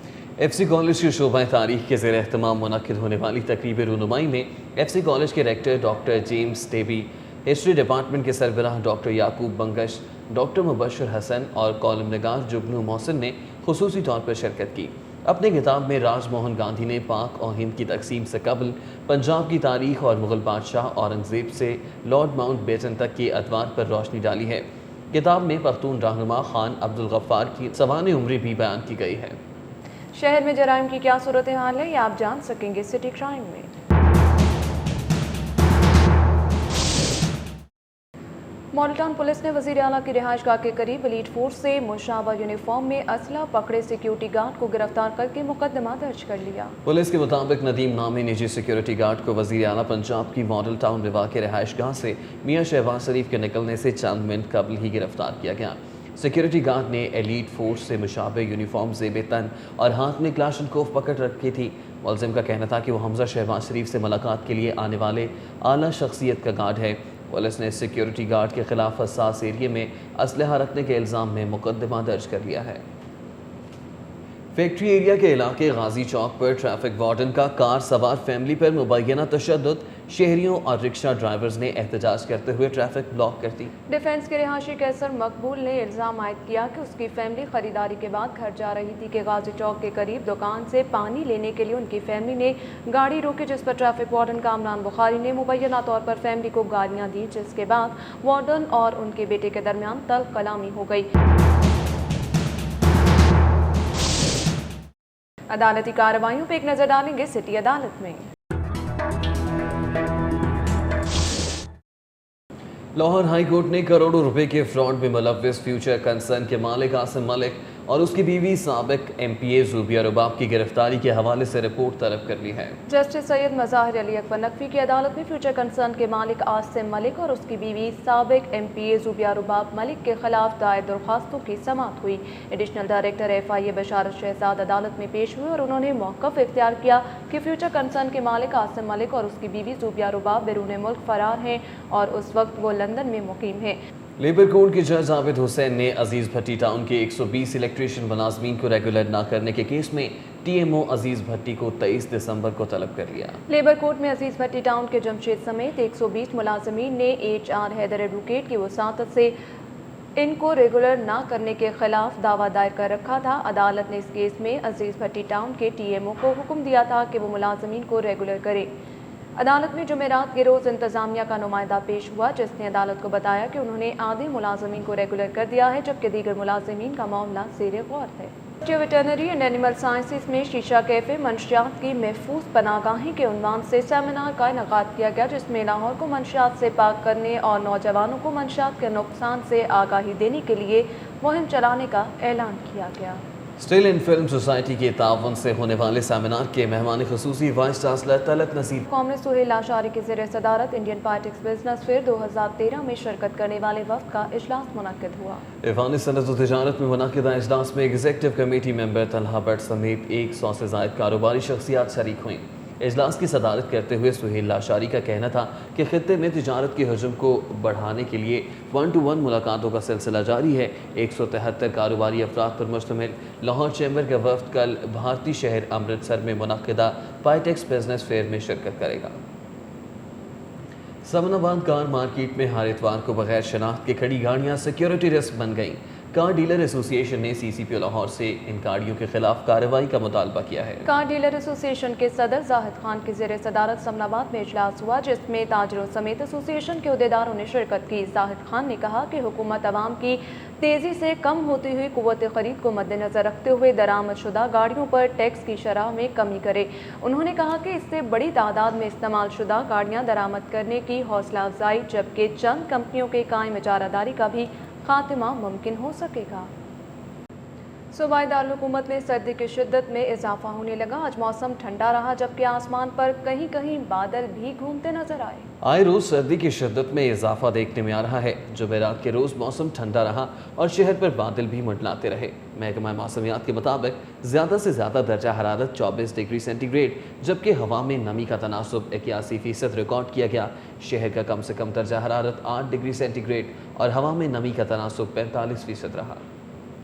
FC कॉलेज की शोबा तारीख के ज़ेर एहतमाम मुनक्किद होने वाली तकरीब रूनुमाई में FC कॉलेज के rector doctor James Tebbe, history department के सरबराह डॉक्टर याकूब बंगश, डॉक्टर मुबशर हसन और कॉलम निगार जुगनू मोहसिन ने खुसूसी तौर पर शिरकत की। अपने किताब में राजमोहन गांधी ने पाक और हिंद की तकसीम से कबल पंजाब की तारीख और मुग़ल बादशाह औरंगज़ेब से लॉर्ड माउंट बेटन तक के अदवार पर रोशनी डाली है। किताब में पख्तून रहनुमा खान अब्दुल गफ्फार की सवाने उम्री भी बयान की गई है। शहर में जराइम की क्या सूरत हाल है, ये आप जान सकेंगे सिटी क्राइम में। मॉडल टाउन पुलिस ने वज़ीर आला की रिहाइशगाह के करीब एलीट फोर्स से मुशाबा यूनिफॉर्म में असला पकड़े सिक्योरिटी गार्ड को गिरफ्तार करके मुकदमा दर्ज कर लिया। पुलिस के मुताबिक नदीम नामी निजी सिक्योरिटी गार्ड को वज़ीर आला पंजाब की मॉडल टाउन रिवा के रिहाइशगाह से मियाँ शहबाज शरीफ के निकलने से चंद मिनट कबल ही गिरफ्तार किया गया। सिक्योरिटी गार्ड ने एलीट फोर्स से मुशाबे यूनिफॉर्म ज़ेब तन और हाथ में क्लाशनकोफ पकड़ रखी थी। मुलजिम का कहना था कि वो हमजा शहबाज शरीफ से मुलाकात के लिए आने वाले आला शख्सियत का गार्ड है। पुलिस ने सिक्योरिटी गार्ड के खिलाफ हसास एरिया में असलहा रखने के इल्ज़ाम में मुकदमा दर्ज कर लिया है। फैक्ट्री एरिया के इलाके गाजी चौक पर ट्रैफिक वार्डन का कार सवार फैमिली पर मुबैना तशद्दुद, शहरियों और रिक्शा ड्राइवर्स ने एहतजाज करते हुए ट्रैफिक ब्लॉक कर दी। डिफेंस के रिहायशी कैसर मकबूल ने इल्ज़ाम आयद किया कि उसकी फैमिली खरीदारी के बाद घर जा रही थी कि गाजी चौक के करीब दुकान से पानी लेने के लिए उनकी फैमिली ने गाड़ी रोकी, जिस पर ट्रैफिक वार्डन कामरान बुखारी ने मुबैना तौर पर फैमिली को गालियाँ दी, जिसके बाद वार्डन और उनके बेटे के दरमियान तल्ख कलामी हो गई। अदालती कार्रवाइयों पर एक नज़र डालेंगे सिटी अदालत में। लाहौर हाई कोर्ट ने करोड़ों रुपए के फ्रॉड में मुलव्विस फ्यूचर कंसर्न के मालिक आसिम मलिक और उसकी बीवी साबिक MPA ज़ुबिया रुबाब की गिरफ्तारी के हवाले से रिपोर्ट तलब कर ली है। जस्टिस सैयद मज़ाहिर अली अकबर नकवी की अदालत में फ्यूचर कंसर्न के मालिक आसिम मलिक और उसकी बीवी साबिक MPA ज़ुबिया रुबाब मलिक के खिलाफ दायर दरख्वास्तों की समाअत हुई। एडिशनल डायरेक्टर FIA बशारत शहजाद अदालत में पेश हुए और उन्होंने मौक़िफ़ इख्तियार किया कि फ्यूचर कंसर्न के मालिक आसिम मलिक और उसकी बीवी ज़ुबिया रुबाब बैरून मुल्क फरार हैं और उस वक्त वो लंदन में मुकीम हैं। लेबर कोर्ट के जज आबिद हुसैन ने अजीज़ भट्टी टाउन के 120 इलेक्ट्रीशियन मुलाजमीन को रेगुलर न करने के केस में TMO अजीज़ भट्टी को 23 दिसंबर को तलब कर लिया। लेबर कोर्ट में अजीज़ भट्टी टाउन के जमशेद समेत 120 मुलाजमीन ने HR हैदर एडवोकेट की वसातत से इनको रेगुलर न करने के खिलाफ दावा दायर कर रखा था। अदालत ने इस केस में अजीज़ भट्टी टाउन के TMO को हुक्म दिया था कि वो मुलाजमीन को रेगुलर करे। अदालत में जुमेरात के रोज़ इंतज़ामिया का नुमाइंदा पेश हुआ, जिसने अदालत को बताया कि उन्होंने आधे मुलाजमीन को रेगुलर कर दिया है, जबकि दीगर मुलाजमीन का मामला ज़ेर गौर है। वेटरनरी एंड एनिमल साइंसेस में शीशा कैफ़े मंशियात की महफूज पनागाहें के उन्वान से सेमिनार का इनेकाद किया गया, जिसमें लाहौर को मंशियात से पाक करने और नौजवानों को मंशियात के नुकसान से आगाही देने के लिए मुहिम चलाने का ऐलान किया गया। स्टिल इन फिल्म सोसाइटी के तावन से होने वाले सेमिनार के मेहमान खुसूसी वाइस चांसलर तलत नसीब कॉमरेड सुहेल लाशारी की ज़ेर सदारत इंडियन पार्टिक्स बिजनेस फेयर 2013 में शिरकत करने वाले वफ़द का इजलास मुनक्किद हुआ। ऐवान सनअत व तिजारत में मुनक्किदा इजलास में executive committee member Talha Bhatt समेत 100 से ज़ायद कारोबारी शख्सियात शरीक हुई। इजलास की सदारत करते हुए सुहेल लाशारी का कहना था कि खित्ते में तिजारत के हजम को बढ़ाने के लिए 1-to-1 मुलाकातों का सिलसिला जारी है। 173 कारोबारी अफराद पर मुश्तमिल लाहौर चैम्बर का वफ्द कल भारतीय शहर अमृतसर में मुनक्किदा पार्टिक्स बिजनेस फेयर में शिरकत करेगा। समनाबाद कार मार्केट में हर इतवार को बगैर शनाख्त की खड़ी गाड़ियाँ सिक्योरिटी रिस्क बन गईं। कार डीलर एसोसिएशन ने CCPO लाहौर से इन गाड़ियों के खिलाफ कार्रवाई का मुतालबा किया है। कार डीलर एसोसिएशन के सदर जाहिद खान की ज़ेर सदारत समनाबाद में इजलास हुआ, जिसमें ताजरों समेत एसोसिएशन के अहदेदारों ने शिरकत की। जाहिद खान ने कहा कि हुकूमत अवाम की तेज़ी से कम होती हुई कुव्वत खरीद को मद्देनज़र रखते हुए दरामदशुदा गाड़ियों पर टैक्स की शरह में कमी करे। उन्होंने कहा कि इससे बड़ी तादाद में इस्तेमाल शुदा गाड़ियाँ दरामद करने की हौसला अफजाई, जबकि चंद कंपनियों के कायम इजारादारी का भी खात्मा मुमकिन हो सकेगा। सूबाई दारुल हुकूमत में सर्दी की शिद्दत में इजाफा होने लगा। आज मौसम ठंडा रहा, जबकि आसमान पर कहीं कहीं बादल भी घूमते नजर आए रोज़ सर्दी की शिद्दत में इजाफा देखने में आ रहा है। जुमेरात के रोज़ मौसम ठंडा रहा और शहर पर बादल भी मंडलाते रहे। महकमा मौसमियात के मुताबिक ज़्यादा से ज़्यादा दर्जा हरारत 24 डिग्री सेंटीग्रेड, जबकि हवा में नमी का तनासुब 81% रिकॉर्ड किया गया। शहर का कम से कम दर्जा हरारत 8 डिग्री सेंटीग्रेड और हवा में नमी का तनासुब 45% रहा।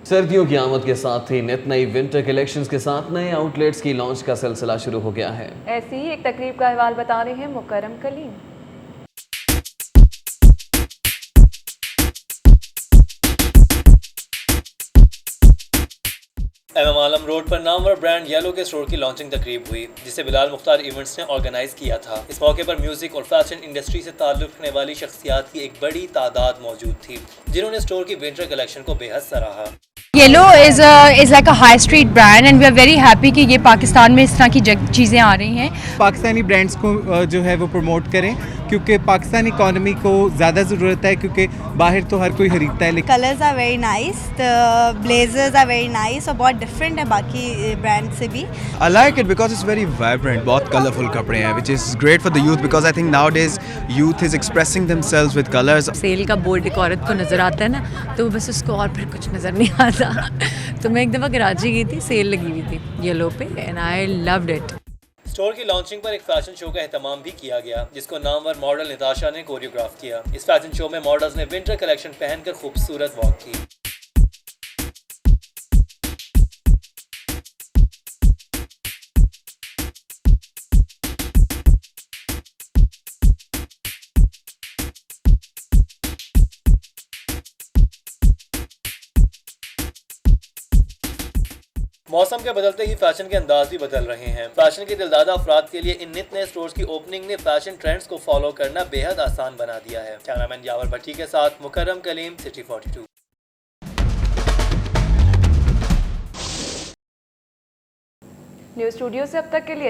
सर्दियों की आमद के साथ ही नित नई विंटर कलेक्शंस के साथ नए आउटलेट्स की लॉन्च का सिलसिला शुरू हो गया है। ऐसी ही एक तकरीब का अहवाल बता रहे हैं मुकर्रम कलीम। एमएम आलम रोड पर नामवर ब्रांड येलो के स्टोर की लॉन्चिंग तकरीब हुई, जिसे बिलाल मुख्तार इवेंट्स ने ऑर्गेनाइज किया था। इस मौके पर म्यूजिक और फैशन इंडस्ट्री से ताल्लुक रखने वाली शख्सियात की एक बड़ी तादाद मौजूद थी, जिन्होंने स्टोर की विंटर कलेक्शन को बेहद सराहा। Yellow is like a high street brand and we are very happy कि ये पाकिस्तान में इस तरह की चीज़ें आ रही हैं। पाकिस्तानी ब्रांड्स को जो है वो प्रमोट करें, क्योंकि पाकिस्तानी इकॉनमी को ज़्यादा ज़रूरत है, क्योंकि बाहर तो हर कोई खरीदता है। Colours are very nice, blazers are very nice और बहुत डिफरेंट है बाकी ब्रांड से भी। I like it because it's very vibrant, बहुत कलरफुल कपड़े हैं, which is great for the youth, because I think nowadays youth is expressing themselves with colours. Sale का बोर्ड एक औरत को नज़र आता है ना, तो बस उसको और फिर कुछ नज़र नहीं आता। तो मैं एक दफ़ा कराची गई थी, सेल लगी हुई थी येलो पे and I loved it. Store की लॉन्चिंग पर एक फैशन शो का एहतमाम भी किया गया, जिसको नामवर मॉडल निताशा ने कोरियोग्राफ किया। इस फैशन शो में मॉडल्स ने विंटर कलेक्शन पहनकर खूबसूरत वॉक की। موسم کے بدلتے ہی فیشن کے انداز بھی بدل رہے ہیں. فیشن کے دلدادہ افراد کے لیے ان نت نئے اسٹورز کی اوپننگ نے فیشن ٹرینڈز کو فالو کرنا بے حد آسان بنا دیا ہے. کیمرامین یاور بھٹی کے ساتھ مکرم کلیم، سٹی 42. نیوز اسٹوڈیو سے اب تک کے لیے